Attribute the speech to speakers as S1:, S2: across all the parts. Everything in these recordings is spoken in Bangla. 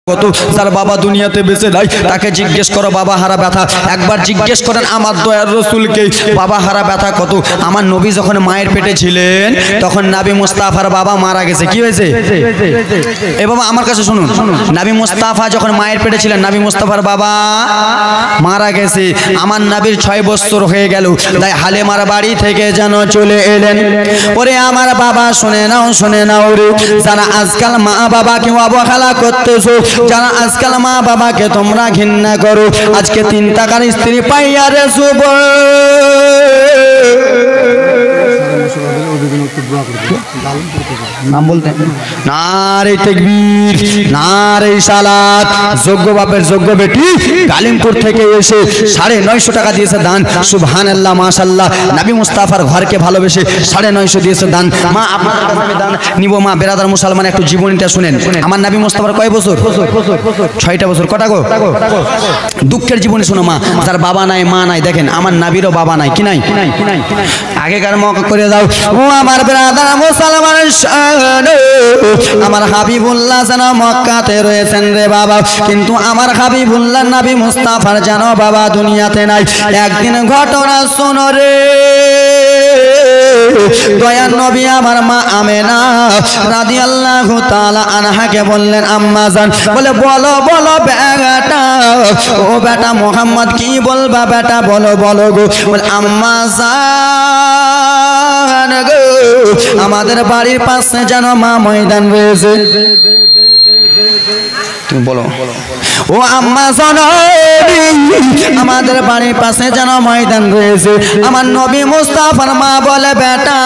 S1: কত যার বাবা দুনিয়াতে বেঁচে নাই তাকে জিজ্ঞেস করো বাবা হারা ব্যথা। একবার জিজ্ঞেস করেন আমার দয়ার রাসূলকে বাবা হারা ব্যথা কত। আমার নবী যখন মায়ের পেটে ছিলেন তখন নবী মুস্তাফার বাবা মারা গেছে। কি হয়েছে এ বাবা আমার কাছে শুনুন, নবী মুস্তাফা যখন মায়ের পেটে ছিলেন নবী মুস্তাফার বাবা মারা গেছে। আমার নবীর 6 বছর হয়ে গেল, তাই হালিমার বাড়ি থেকে যেন চলে এলেন। পরে আমার বাবা শুনে নাও রে, যারা আজকাল মা বাবাকে অবহেলা করতেছো, যারা আজকাল মা বাবাকে তোমরা ঘৃণা করো, আজকে 3 টাকার স্ত্রী পাইয়া রে শুভ নাম বলতে নারে তাকবীর নারে সালাত। যোগ্য বাপের যোগ্য বেটি গালিমপুর থেকে এসে 950 টাকা দিয়েছে দান। সুবহানাল্লাহ মাশাআল্লাহ। নবী মুস্তাফার ঘরকে ভালোবেসে 950 দিয়েছে দান। মা আপনার কাছে আমি দান নিব। মা বেরাদার মুসলমান একটু জীবনীটা শুনেন। আমার নবী মুস্তাফার কয় বছর? 6টা বছর। কটা গো? দুঃখের জীবনী শোনো মা, যার বাবা নাই মা নাই। দেখেন আমার নবীরও বাবা নাই। কি নাই? আগেকার মক্কা করে দাও। ও আমার বেরাদার মুসলমান আমার হাবিবুল্লাহ যেন মক্কাতে রয়েছেন রে বাবা, কিন্তু আমার হাবিবুল্লাহ নবী মুস্তাফার যেন বাবা দুনিয়াতে নাই। একদিন ঘটনা শোনো রে, দয়ার নবী আমার মা আমেনা রাদিয়াল্লাহু তাআলা আনহাকে বললেন আম্মা জান, বলে বলো বেটা, ও বেটা মোহাম্মদ কি বলবা বেটা, বলো গো। বলে আম্মা জান গো, আমাদের বাড়ির পাশে যেন মা ময়দান রয়েছে। তুমি বলো ও আম্মা জননী, আমাদের বাড়ির পাশে যেন ময়দান রয়েছে। আমার নবী মুস্তাফার মা বলে বেটা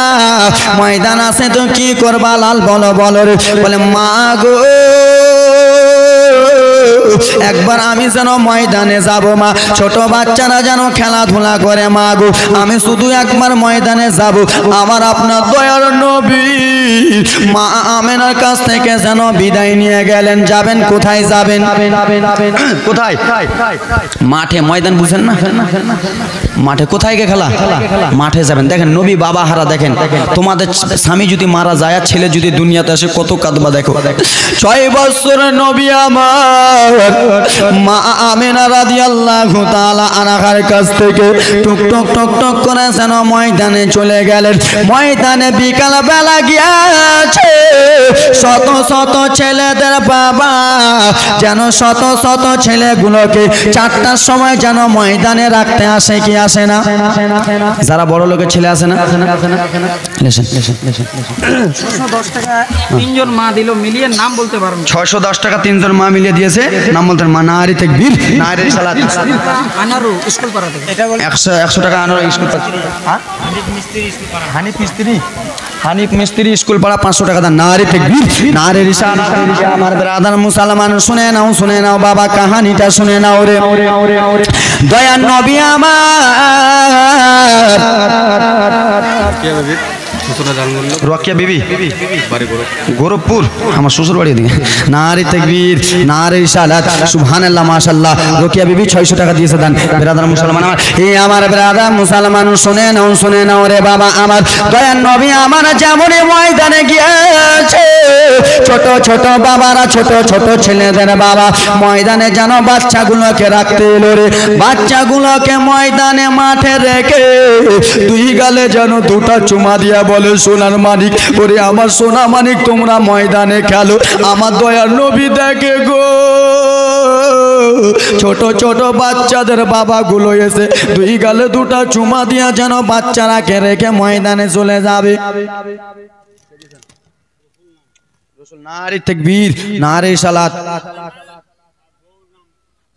S1: ময়দান আছে তো কি করবা লাল, বলো রে। বলে মা গো একবার আমি যেন ময়দানে যাব মা, ছোট বাচ্চারা যেন খেলাধুলা করে মা গো, আমি শুধু একবার ময়দানে যাব। আমার আপনার দয়ার নবী মা আমেনার কাছ থেকে যেন বিদায় নিয়ে গেলেন। যাবেন কোথায়? যাবেন কোথায়? মাঠে। ময়দান বুঝেন না? মাঠে। কোথায় গে খেলা? মাঠে যাবেন। দেখেন নবী বাবা হারা। দেখেন তোমাদের স্বামী যদি মারা যায় আর ছেলে যদি দুনিয়াতে আসে কত কাঁদবা। দেখো 6 বছর নবী আমার মা আমেনা রাদিয়াল্লাহু তাআলা আনহার কাছ থেকে টুক টক করে যেন ময়দানে চলে গেলেন। ময়দানে বিকাল বেলা গিয়েছে শত ছেলেদের বাবা যেন শত ছেলেগুলোকে 4টার সময় যেন ময়দানে রাখতে আসে। কি আসে না? যারা বড় লোকের ছেলে আসে না?
S2: 610 টাকা 3 জন মা দিল মিলিয়ে নাম বলতে পারো।
S1: 610 টাকা 3 জন মা মিলিয়ে দিয়েছে, নাম বলতেন মা নারী তাকবীর নারী সালাত।
S2: আনারু স্কুল পাড়া থেকে এটা বলে
S1: 100 টাকা আনারু স্কুল পাড়া। হানিফ মিস্ত্রি স্কুল পাড়া 500 টাকা দান। নারী তাকবীর নারী রিসালাত। আমার ব্রাদার মুসলমান শুনে নাও বাবা কাহিনীটা শুনে নাও রে। দয়ার নবী আমার রকিয়া বিবি গোরখপুর আমার শ্বশুর বাড়ি দিকে। নারী তাকবীর নারী রিসালাত। সুবহানাল্লাহ মাশাআল্লাহ। রকিয়া বিবি 600 টাকা দিয়েছে দান। ব্রাদার মুসলমান আমার আমার ব্রাদার মুসলমান শুনে নাও রে বাবা আমার দয়ার নবী আমার যেমন ময়দানে গিয়েছে ছোট বাবারা ছোট ছেলেদের বাবা ময়দানে যেন বাচ্চাগুলোকে রাখতে এলো রে। বাচ্চাগুলোকে ময়দানে মাঠে রেখে 2 গালে যেন 2টা চুমা দিয়া বলে সোনার মানিক, ওরে আমার সোনা মানিক তোমরা ময়দানে খেলো। আমার দয়ার নবী দেখে গো ছোট বাচ্চাদের বাবাগুলো এসে 2 গালে 2টা চুমা দিয়া যেন বাচ্চারাকে রেখে ময়দানে চলে যাবে। নারী তাকবীর নারী সালাত।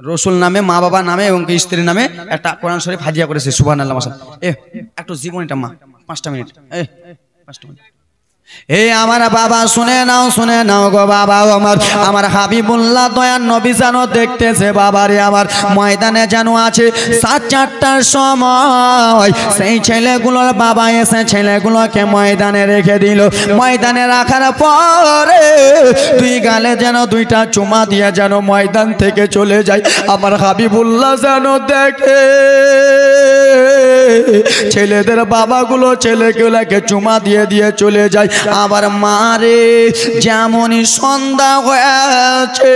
S1: রসুল নামে মা বাবা নামে এবং স্ত্রীর নামে একটা কোরআন শরীফ হাদিয়া করেছে। সুবহানাল্লাহ মাশাআল্লাহ। একটু জীবনীটা মা 5টা মিনিট। 5টা মিনিট। আমার বাবা শুনে নাও গো বাবা আমার হাবিবুল্লাহ দয়ার নবী যেন দেখতেছে বাবারে আমার ময়দানে যেন আছে 4টার সময় সেই ছেলেগুলোর বাবা এসে ছেলেগুলোকে ময়দানে রেখে দিল। ময়দানে রাখার পরে 2 গালে যেন 2টা চুমা দিয়ে যেন ময়দান থেকে চলে যায়। আমার হাবিবুল্লাহ যেন দেখে ছেলেদের বাবাগুলো ছেলেগুলোকে চুমা দিয়ে দিয়ে চলে যায়। আবার মারে যেমনই সন্ধ্যা হয়েছে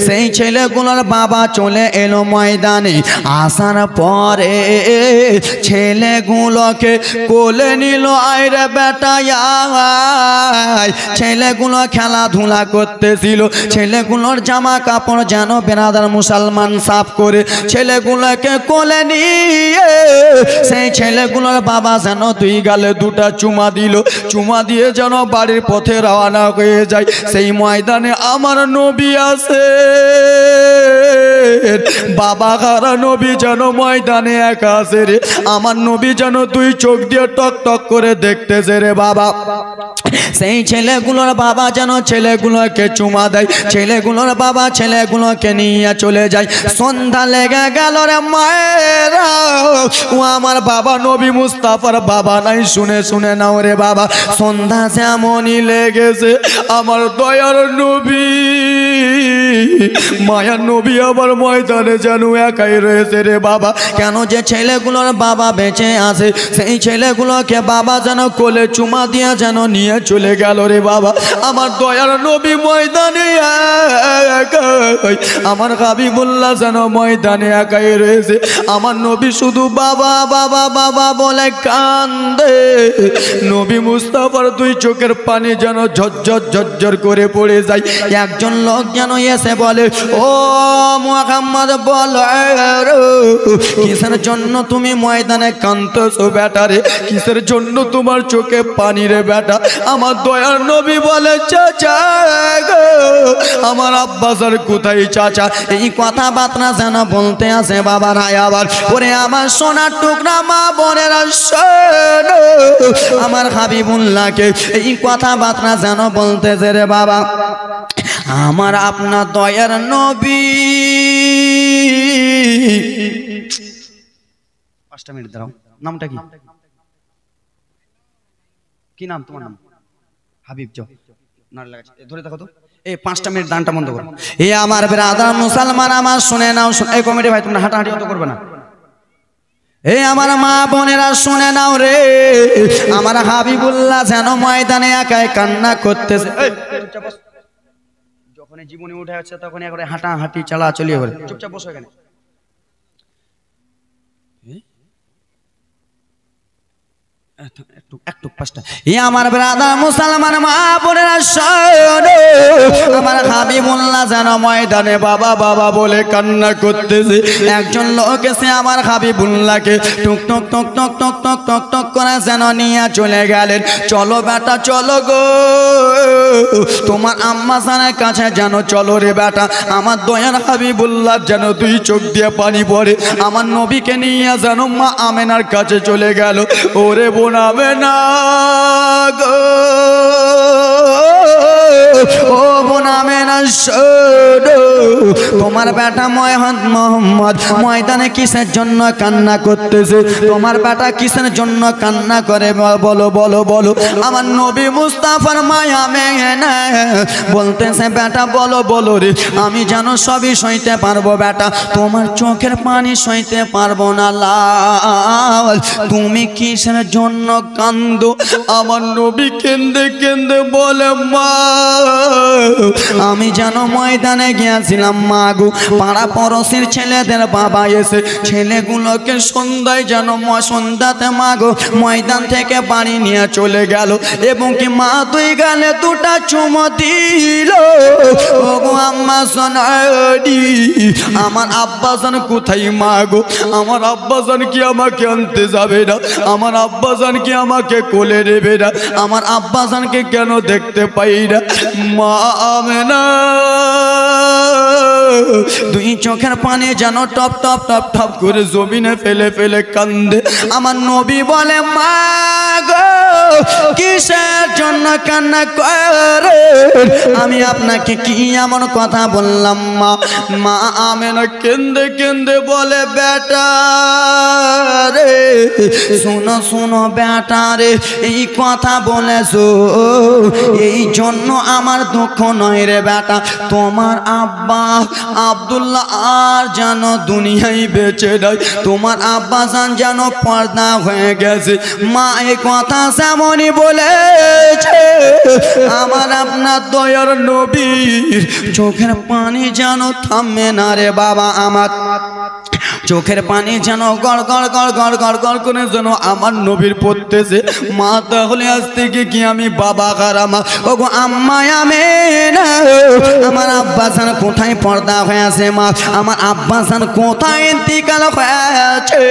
S1: সেই ছেলেগুলোর বাবা চলে এলো ময়দানে। আসার পরে ছেলেগুলোকে কোলে নিল, আইরে বেটা আয়। ছেলেগুলো খেলাধুলা করতেছিল, ছেলেগুলোর জামা কাপড় যেন বেনাদার মুসলমান সাফ করে ছেলেগুলোকে কোলে নিয়ে সেই ছেলেগুলোর বাবা যেন দুই গালে দুটা চুমা দিল, চুমা দিয়ে যেন বাড়ির পথে রওনা হয়ে যায়। সেই ময়দানে আমার নবী আছে, বাবা হারা নবী যেন ময়দানে একা আছে রে। আমার নবী যেন দুই চোখ দিয়ে টক টক করে দেখতেছে রে বাবা। সেই ছেলেগুলোর বাবা যেন ছেলেগুলোকে চুমা দেয়, ছেলেগুলোর বাবা ছেলেগুলোকে নিয়ে চলে যায়। সন্ধ্যা লেগে গেল রে মায়েরা, ও আমার বাবা নবী মুস্তাফার বাবা নাই, শুনে শুনে নাও রে বাবা। সন্ধ্যা যেমনই লেগেছে আমার দয়ার নবী মায়ার নবী আবার ময়দানে যেন একাই রয়েছে রে বাবা। কেন যে ছেলেগুলোর বাবা বেঁচে আছে সেই ছেলেগুলোকে বাবা যেন কোলে চুমা দিয়ে যেন নিয়ে চলে গেল রে বাবা। আমার দয়ার নবী ময়দানে একাই, আমার হাবিবুল্লাহ যেন ময়দানে একাই রয়েছে। আমার নবী শুধু বাবা বাবা বাবা বলে কান্দে। নবী মুস্তাফার দুই চোখের পানি যেন ঝরঝর ঝরঝর করে পড়ে যায়। একজন লোক যেন এসে বলে, ও মুহাম্মদ বলো কিসের জন্য তুমি ময়দানে কাঁদতেছো বেটা রে, কিসের জন্য তোমার চোখে পানি রে বেটা? আমার দয়ার নবী বলে, চাচা গো আমার আব্বাসার কোথায় চাচা? এই কথাবার্তা যেন বলতে আসে বাবা নাই। আবার ওরে আমার সোনার টুকরা মা বোনেরা শোনো, আমার হাবিবুল্লাহকে এই কথাবার্তা যেন বলতেছে রে বাবা। আমার আপনার দয়ার নবী 5টা মিনিট দাঁড়াও। নামটা কি? কি নাম তোমার? নাম হাবিব। যাও ধরে থাকো তো, এই 5টা মিনিট দানটা বন্ধ করো। এ আমার ব্রাদার মুসলমান আমার শুনে নাও। এই কমিটি ভাই তোমরা হাঁটাহাঁটি অত করবে না। এই আমার মা বোনেরা শুনে নাও রে, আমার হাবিবুল্লাহ যেন ময়দানে একাই কান্না করতেছে। যখন জীবনে উঠে যাচ্ছে তখন একবারে হাঁটাহাঁটি চালা চলিয়ে বলে চুপচাপ বসো এখানে। একটু 5টা। আমার ব্রাদার মুসলমান মা বোনেরা শোনো, আমার হাবিবুল্লাহ যেন ময়দানে বাবা বাবা বলে কান্না করতেছে। একজন লোক এসে আমার হাবিবুল্লাহকে টুক টক টক টক টক টক টক টক করে যেন নিয়ে চলে গেলেন। চলো বেটা চলো গো, তোমার আম্মা জানের কাছে যেন চলো রে বেটা। আমার দয়ার হাবিবুল্লাহ যেন দুই চোখ দিয়ে পানি পড়ে আমার নবীকে নিয়ে যেন মা আমেনার কাছে চলে গেল। ওরে বোন আমেনা গো, ও বোন আমেনা শোনো, তোমার বেটা মোহাম্মদ ময়দানে কিসের জন্য কান্না করতেছে? তোমার বেটা কিসের জন্য কান্না করে বলো বলো বলো। আমার নবী মুস্তাফার মায়া মেনা বলতেছে, বেটা বলো বলো রে, আমি যেন সবই সইতে পারবো বেটা, তোমার চোখের পানি সইতে পারবো না। লাল তুমি কিসের জন্য কান্দো? আমার নবী কেন্দে কেন্দে বলে, মা আমি যেন ময়দানে গিয়েছিলাম মা গো, পাড়া পড়োশির ছেলেদের বাবা এসে ছেলেগুলোকে সন্ধ্যায় যেন সন্ধ্যাতে মা গো ময়দান থেকে বাড়ি নিয়ে চলে গেল এবং কি মা দুই গালে দুটা চুমো দিল। ও গো আম্মা সোনারি, আমার আব্বাজান কোথায় মা গো? আমার আব্বাজান কি আমাকে আনতে যাবে না? আমার আব্বাজান কি আমাকে কোলে নেবে না? আমার আব্বাজানকে কেন দেখতে পাই না? মা আমেনা দুই চোখের পানি যেন টপ টপ টপ টপ করে জমিনে ফেলে ফেলে কান্দে। আমার নবী বলে, মা গো কিসের জন্য কান্না করে আমি আপনাকে কি এমন কথা বললাম মা মা আমেনা কেঁদে কেঁদে বলে বেটা রে শোনো শোনো বেটা রে এই কথা বলেছো এই জন্য আমার দুঃখ নয় রে বেটা তোমার আব্বা আব্দুল্লাহ আর যেন দুনিয়ায় বেঁচে নাই তোমার আব্বা জান যেন পর্দা হয়ে গেছে মা এই কথা যেমনই বলেছে আমার আপনার দয়ার নবীর চোখের পানি যেন থামে না রে বাবা আমার চোখের পানি যেন গড় গড় গড় গড় গড় গড় করে যেন আমার নবীর পড়তেছে মা তাহলে আজ থেকে কি আমি বাবা কারামা ও গো আম্মা আমেনা আমার আব্বাসান কোথায় পর্দা হয়েছে মা আমার আব্বাসান কোথায় ইন্তিকাল হয়েছে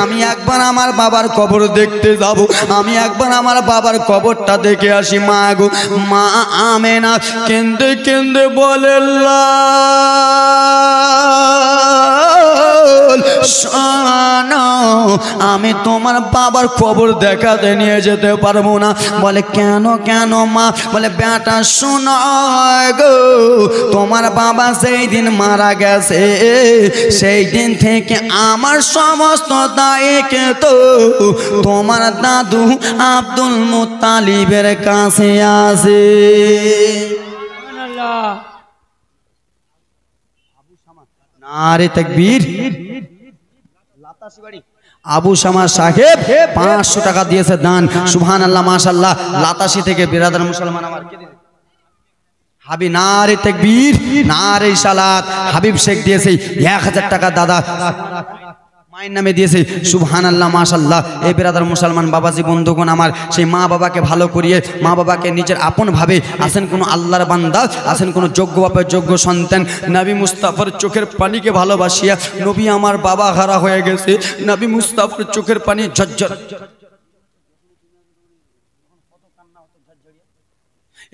S1: আমি একবার আমার বাবার কবর দেখতে যাব আমি একবার আমার বাবার কবরটা দেখে আসি মা গো মা আমেনা কেঁদে কেঁদে বলে শোনো আমি তোমার বাবার কবর দেখাতে নিয়ে যেতে পারবো না বলে কেন কেন মা বলে বেটা শোনো গো তোমার বাবা সেই দিন মারা গেছে সেই দিন থেকে আমার সমস্ত দায়কে তো তোমার দাদু আব্দুল মুত্তালিবের কাছে আছে নারে তাকবীর আবু শামা সাহেব 500 টাকা দিয়েছে দান সুবহানাল্লাহ মাশাআল্লাহ লাতাশি থেকে বিরাদার মুসলমান আমার হাবি নারে তাকবীর নারে সালাত হাবিব শেখ দিয়েছে 1000 টাকা দাদা মায়ের নামে দিয়েছে সুবহানাল্লাহ মাশাআল্লাহ এই বিরাদার মুসলমান বাবাজি বন্ধুগণ আমার সেই মা বাবাকে ভালো করিয়ে মা বাবাকে নিজের আপন ভাবে আছেন কোন আল্লাহর বান্দা আছেন কোন যোগ্য বাপের যোগ্য সন্তান নবী মুস্তাফার চোখের পানিকে ভালোবাসিয়া নবী আমার বাবা হারা হয়ে গেছে নবী মুস্তাফার চোখের পানি ঝরঝর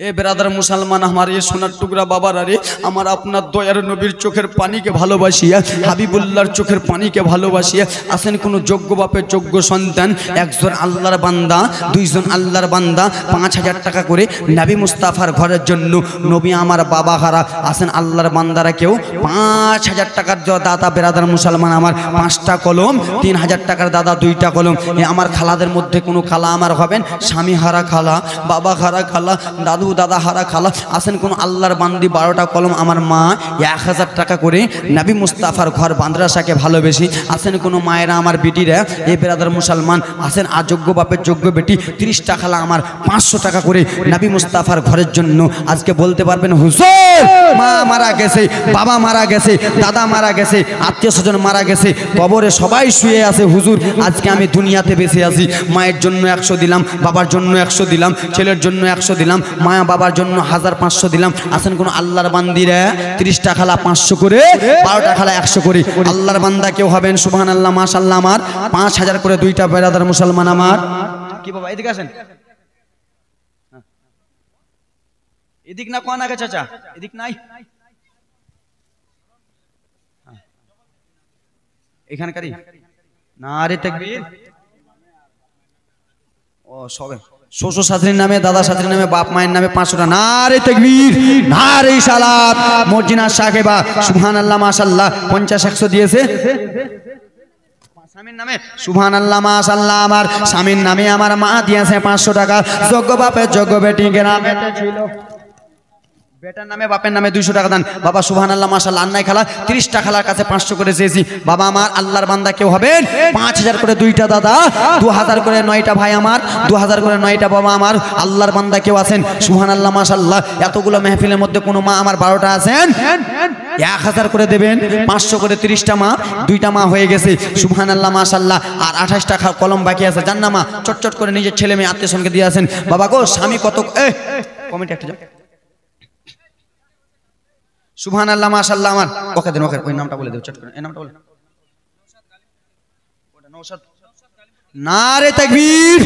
S1: এ বেরাদার মুসলমান আমার এই সোনার টুকরা বাবারা রে আমার আপনার দয়ার নবীর চোখের পানিকে ভালোবাসিয়া হাবিবুল্লাহর চোখের পানিকে ভালোবাসিয়া আসেন কোন যোগ্য বাপের যোগ্য সন্তান একজন আল্লাহর বান্দা দুইজন আল্লাহর বান্দা 5000 টাকা করে নবী মুস্তাফার ঘরের জন্য নবী আমার বাবা হারা আসেন আল্লাহর বান্দারা কেউ 5000 টাকার দাদা বেরাদার মুসলমান আমার 5টা কলম 3000 টাকার দাদা 2টা কলম এ আমার খালাদের মধ্যে কোনো খালা আমার হবেন স্বামী হারা খালা বাবা হারা খালা দাদু দাদা হারা খালা আসেন কোন আল্লাহর বান্দি 12টা কলম আমার মা 1000 টাকা করে নবী মুস্তাফার ঘর মাদ্রাসাকে ভালোবেসি আসেন কোন মায়েরা আমার বেটিরা এই বেরাদার মুসলমান আসেন আযোগ্য বাপের যোগ্য বেটি 30টা খালা আমার 500 টাকা করে নবী মুস্তাফার ঘরের জন্য আজকে বলতে পারবেন হুজুর মা মারা গেছে বাবা মারা গেছে দাদা মারা গেছে আত্মীয় স্বজন মারা গেছে কবরে সবাই শুয়ে আছে হুজুর আজকে আমি দুনিয়াতে বেঁচে আছি মায়ের জন্য 100 দিলাম বাবার জন্য 100 দিলাম ছেলের জন্য 100 দিলাম মা বাবার জন্য 1500 দিলাম আসেন কোন আল্লাহর বান্দিরা 30টা খালা 500 করে 12টা খালা 100 করে আল্লাহর বান্দা কেউ হবেন সুবহানাল্লাহ মাশাআল্লাহ আমার 5000 করে 2টা বেরাদার মুসলমান আমার কি বাবা এদিকে আসেন এদিক না কোন আগে চাচা এদিক নাই এখানকারই নারে তাকবীর ও সবে শ্বশুর শাশুড়ির নামে দাদা শাশুড়ির নামে বাপ মায়ের নামে 500 টাকা নারে তাকবীর নারে সালাত মর্জিনা সাহেবা সুবহানাল্লাহ মাশাআল্লাহ 50-100 দিয়েছে স্বামীর নামে সুবহানাল্লাহ মাশাআল্লাহ আমার স্বামীর নামে আমার মা দিয়েছে 500 টাকা যোগ্য বাপের যোগ্য বেটিকে নামেতে ছিল বেটার নামে বাপের নামে 200 টাকা দান বাবা সুবহানাল্লাহ মাশাআল্লাহ আন্নাই খালা 30টা খালার কাছে 500 করে চেয়েছি বাবা আমার আল্লাহর বান্দা কেউ হবেন 5000 করে 2টা দাদা 2000 করে 9টা ভাই আমার 2000 করে 9টা বাবা আমার আল্লাহর বান্দা কেউ আছেন সুবহানাল্লাহ মাশাআল্লাহ এতগুলো মেহফিলের মধ্যে কোনো মা আমার 12টা আছেন 1000 করে দেবেন 500 করে 30টা মা 2টা মা হয়ে গেছে সুবহানাল্লাহ মাশাআল্লাহ আর 28টা কলম বাকি আছে জান না মা চটচট করে নিজের ছেলে মেয়ে আত্মীয় স্বজনকে দিয়ে আছেন বাবা গো স্বামী কত কমেন্ট একটা যাও সুবহানাল্লাহ মাশাআল্লাহ আমার ওকে দেন ওকে ওই নামটা বলে দাও চট করে এই নামটা বলে ওটা নওশাদ নারে তাকবীর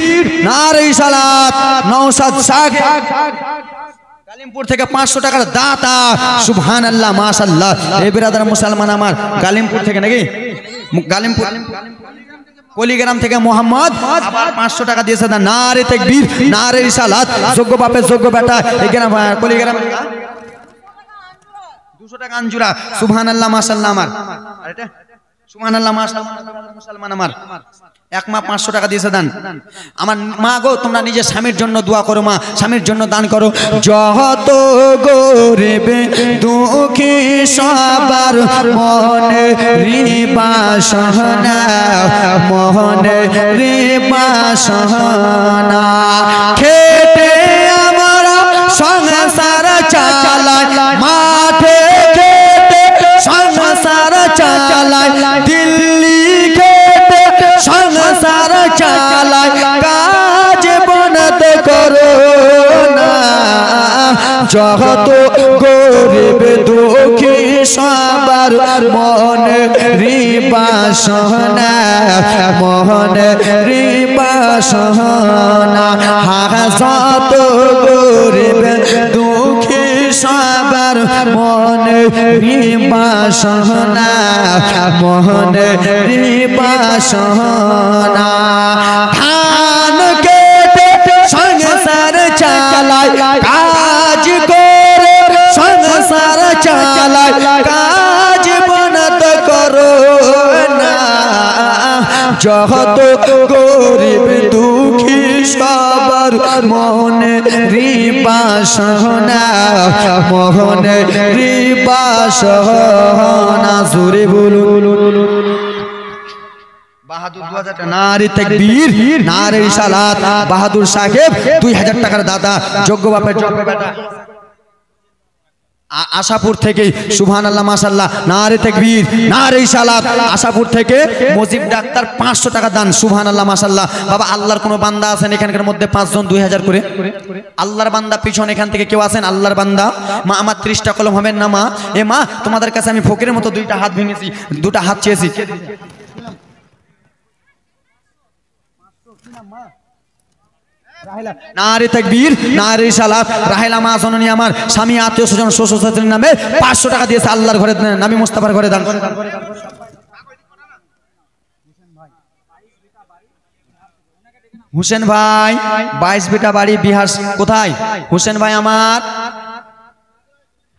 S1: নারে সালাত নওশাদ শাক গালিমপুর থেকে 500 টাকার দাতা সুবহানাল্লাহ মাশাআল্লাহ এই বিরাদার মুসলমান আমার গালিমপুর থেকে নাকি গালিমপুর কলিগ্রাম থেকে মোহাম্মদ আবার 500 টাকা দিয়েছে দান। নারে তাকবীর, নারে রিসালাত। যোগ্য বাপের যোগ্য বেটা এই গ্রাম কলিগ্রাম 200 টাকা আঞ্জুরা। সুবহানাল্লাহ মাশাআল্লাহ। আমার আর এটা সুবহানাল্লাহ মাশাআল্লাহ। মুসলমান আমার এক মা 500 টাকা দিয়েছে দান। আমার মা গো তোমরা নিজের স্বামীর জন্য দোয়া করো মা, স্বামীর জন্য দান করো। যত গরিব দুঃখী সবার মনে রিবাসনা, মনে রিবাসনা। খেটে আমরা সংসার চালাই, মাঠে খেটে সংসার চালাই, দিল্লি খেটে সংসার চালাই, কাজ বন্ধ করো না। যত গরিব দুঃখী সবার মনে রিবাসনা, মনে রিবাসনা। যত গরিব দুঃখী সবার মনে রিবাসনা, মনে রিবাসনা। ধান কেটে সংসার চালাই, কাজ করে সংসার চালাই, কাজ বন্ধ করো না। যত গরিব দুঃখী সবার মনে রিবাসনা, মনে রিবাসনা। জোরে বলুন বাহাদুর 2000 টাকা। নারে তাকবীর, নারে রিসালাত। বাহাদুর সাহেব 2000 টাকার দাদা, যোগ্য বাপের যোগ্য বেটা আশাপুর থেকে। সুবহানাল্লাহ মাশাআল্লাহ। নারে তাকবীর, নারে রিসালাত। আশাপুর থেকে মুজিব ডাক্তার 500 টাকা দান। সুবহানাল্লাহ মাশাআল্লাহ। বাবা আল্লাহর কোন বান্দা আছেন এখানকার মধ্যে 5 জন 2000 করে? আল্লাহর বান্দা পিছনে এখান থেকে কেউ আছেন আল্লাহর বান্দা? মা আমার 30টা কলম হবেন না মা? এ মা তোমাদের কাছে আমি ফকিরের মতো 2টা হাত ভেঙেছি, 2টা হাত চেয়েছি। নারে তাকবীর, নারে রিসালাত। রাহেলা মা জননী আমার স্বামী আত্মীয় স্বজন শ্বশুর শাশুড়ির নামে 500 টাকা দিয়েছে আল্লাহর ঘরে, নবী মুস্তাফার ঘরে দান। হোসেন ভাই 22 বিটা বাড়ি বিহার। কোথায় হোসেন ভাই আমার?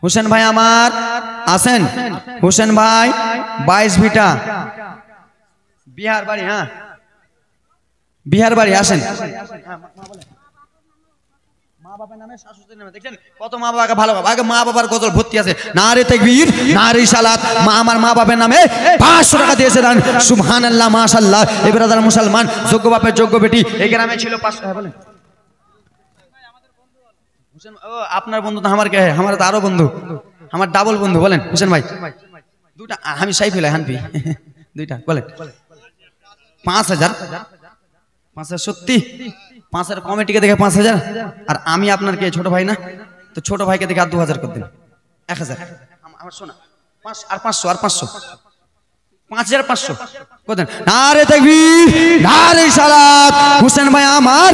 S1: হোসেন ভাই আমার আছেন? হোসেন ভাই 22 বিটা বিহার বাড়ি। হ্যাঁ বিহার বাড়ি আসেন। মা বাবার নামে শাশুড়ির নামে দেখেন কত মা বাবাকে ভালো, আগে মা বাবার গজল ভর্তি আছে। নারে তাকবীর, নারে রিসালাত। মা আমার মা বাবার নামে 500 টাকা দিয়েছে দান। সুবহানাল্লাহ মাশাআল্লাহ। এই ব্রাদার মুসলমান, যোগ্য বাপের যোগ্য বেটি এই গ্রামে ছিল 500। হ্যাঁ বলেন হোসেন। ও আপনার বন্ধু তো আমার কে? আমার তো আরো বন্ধু, আমার ডাবল বন্ধু। বলেন হোসেন ভাই 2টা। আমি সাইফুল হানফি 2টা। বলেন 5000। 5000 সত্যি? 5 কমিটিকে দেখে 5000। আর আমি আপনার কে ছোট ভাই না? তো ছোট ভাইকে দেখে আর 2000 করে দিন। 1000 আমার শোনা। 5 আর 500 আর 500 5500 করে দেন। নারে তাকবীর, নারে রিসালাত। হোসেন ভাই আমার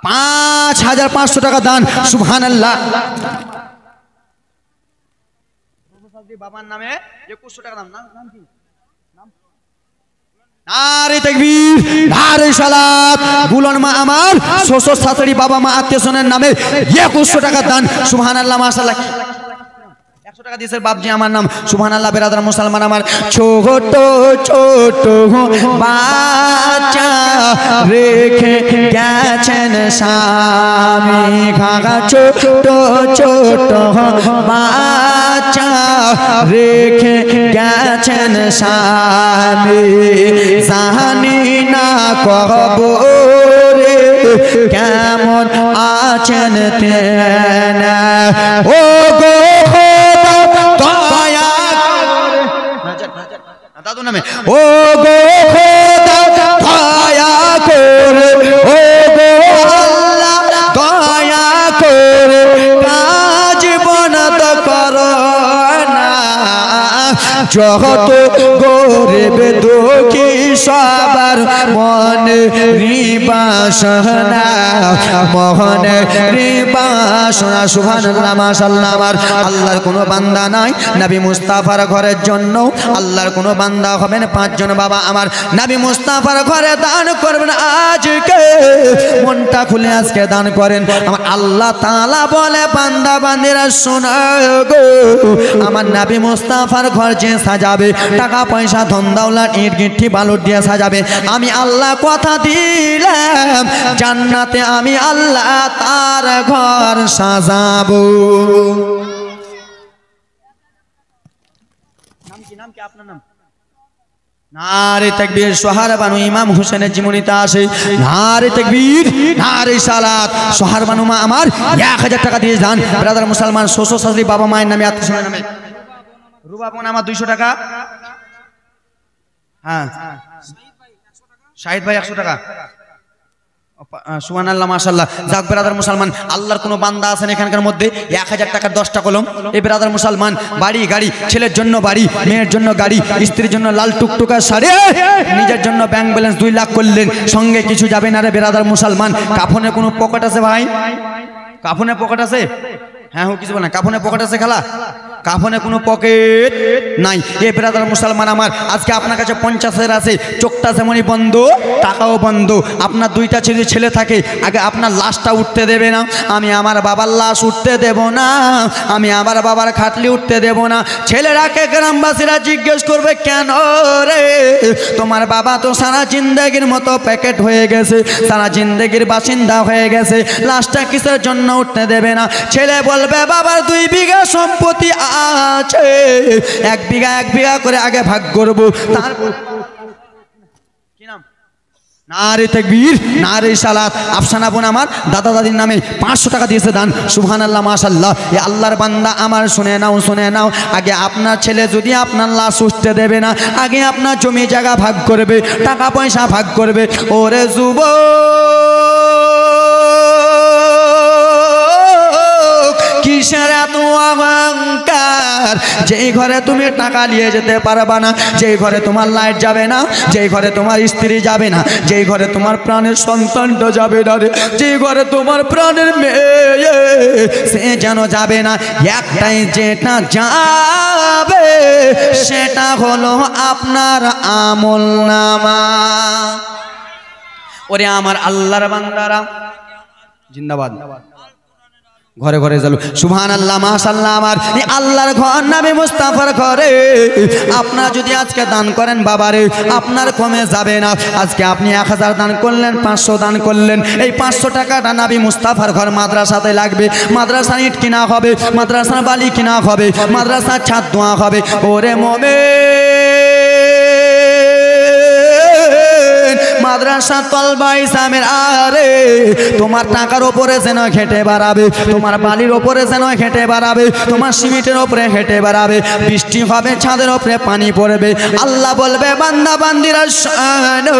S1: 5500 টাকা দান। সুবহানাল্লাহ। বাবার নামে 2100 টাকা দাম। নাম কি? নারে তাকবীর, নারে রিসালাত। বুলন মা আমার শ্বশুর শাশুড়ি বাবা মা আত্মীয় স্বজনের নামে 2100 টাকা দান। সুবহানাল্লাহ মাশাআল্লাহ। 100 টাকা দিয়েছে বাপজি আমার নাম। সুবহানাল্লাহ। বেরাদার মুসলমান আমার ছোট ছোট বাচ্চা রেখে গেছেন স্বামী। ঘাঘা ছোট ছোট বাচ্চা রেখে গেছেন স্বামী। জানি না কবরে কেমন আছেন তেনা। ও গো দাদু নামে ও গো খোদা দয়া করে, ও গো আল্লাহ দয়া করে, কাজ বন্ধ করো না। জগত গরিব দুঃখী সবার মনে রিবাসনা মনে রিবাসনা সুবহানাল্লাহ মাশাআল্লাহ। আমার আল্লাহর কোনো বান্দা নাই নবী মুস্তাফার ঘরের জন্য, আল্লাহর কোনো বান্দা হবেন পাঁচজন বাবা আমার নবী মুস্তাফার ঘরে দান করবেন। আজকে মনটা খুলে আজকে দান করেন। আমার আল্লাহ তাআলা বলে বান্দা বান্দিরা শোনো গো, আমার নবী মুস্তাফার ঘর যে সাজাবে টাকা পয়সা ধন দৌলত ইট গিট্টি বালু দিয়ে সাজাবে, আমি আল্লাহ কথা দিলাম জান্নাতে আমি আল্লাহ তার ঘর সাজাবো। নাম কি? নাম কি আপনার? নাম নারে তাকবীর। সোহার বানু ইমাম হোসেনের জীবনীতে আসে নারে তাকবীর নারে সালাত। সোহার বানু মা আমার 1000 টাকা দিয়ে যান ব্রাদার মুসলমান শ্বশুর শাশুড়ি বাবা মায়ের নামে আত্মীয় নামে। রুবা বোন আমার 200 টাকা। হ্যাঁ শাহিদ ভাই 100 টাকা। সুবহানাল্লাহ মাশাআল্লাহ। যাক ব্রাদার মুসলমান আল্লাহর কোনো বান্দা আছেন এখানকার মধ্যে 1000 টাকার 10টা কলম। এই ব্রাদার মুসলমান বাড়ি গাড়ি, ছেলের জন্য বাড়ি, মেয়ের জন্য গাড়ি, স্ত্রীর জন্য লাল টুকটুকা শাড়ি, নিজের জন্য ব্যাংক ব্যালেন্স 2 লাখ করলেন, সঙ্গে কিছু যাবে না রে ব্রাদার মুসলমান। কাফনে কোনো পকেট আছে ভাই? কাফনে পকেট আছে? হ্যাঁ কিছু বলেন কাফনে পকেট আছে খালা? কাফনে কোনো পকেট নাই। এ ব্রাদার মুসলমান আমার আজকে আপনার কাছে 50,000 আছে, চোখটা যেমনই বন্ধ টাকাও বন্ধ। আপনার 2টা ছেলে থাকে, আগে আপনার লাশটা উঠতে দেবে না, আমি আমার বাবার লাশ উঠতে দেব না, আমি আমার বাবার খাটলি উঠতে দেব না। ছেলেরাকে গ্রামবাসীরা জিজ্ঞেস করবে কেন রে তোমার বাবা তো সারা জিন্দেগির মতো প্যাকেট হয়ে গেছে, সারা জিন্দেগির বাসিন্দা হয়ে গেছে, লাশটা কিসের জন্য উঠতে দেবে না? ছেলে বলবে বাবার 2 বিঘা সম্পত্তি আছে, 1 বিঘা করে আগে ভাগ করবো, তারপর কি নাম? নারে তাকবীর নারে সালাত। আফসানা বোন আমার দাদা দাদির নামে 500 টাকা দিয়েছে দান। সুবহানাল্লাহ মাশাআল্লাহ। এ আল্লাহর বান্দা আমার শুনে নাও, আগে আপনার ছেলে যদি আপনার লাশ উঠতে দেবে না, আগে আপনার জমি জায়গা ভাগ করবে, টাকা পয়সা ভাগ করবে। ওরে যুবক কিসের এত অহংকার? যেই ঘরে তুমি টাকা নিয়ে যেতে পারবা না, যেই ঘরে তোমার লাইট যাবে না, যেই ঘরে তোমার স্ত্রী যাবে না, যেই ঘরে তোমার প্রাণের সন্তানটা যাবে না রে, যেই ঘরে তোমার প্রাণের মেয়ে সে যেন যাবে না। একটাই যেটা যাবে সেটা হলো আপনার আমলনামা। ওরে আমার আল্লাহর বান্দারা জিন্দাবাদ। ঘরে ঘরে চলো সুবহানাল্লাহ মাশাআল্লাহ। আমার এই আল্লাহর ঘর নবী মুস্তাফার ঘরে আপনারা যদি আজকে দান করেন বাবারে আপনার কমে যাবে না। আজকে আপনি 1000 দান করলেন, 500 দান করলেন, এই 500 টাকাটা নবী মুস্তাফার ঘর মাদ্রাসাতে লাগবে, মাদ্রাসা ইট কিনা হবে, মাদ্রাসার বালি কিনা হবে, মাদ্রাসার ছাদ ধোয়া হবে। ওরে মাদ্রাসা তলবা ইসলামের আরে তোমার টাকার উপরে যেন হেঁটে বাড়াবে, তোমার বালির উপরে যেন হেঁটে বাড়াবে, তোমার সিমেন্টের উপরে হেঁটে বাড়াবে, বৃষ্টি হবে ছাদের উপরে পানি পড়বে। আল্লাহ বলবে বান্দা বান্দিরা শোনো,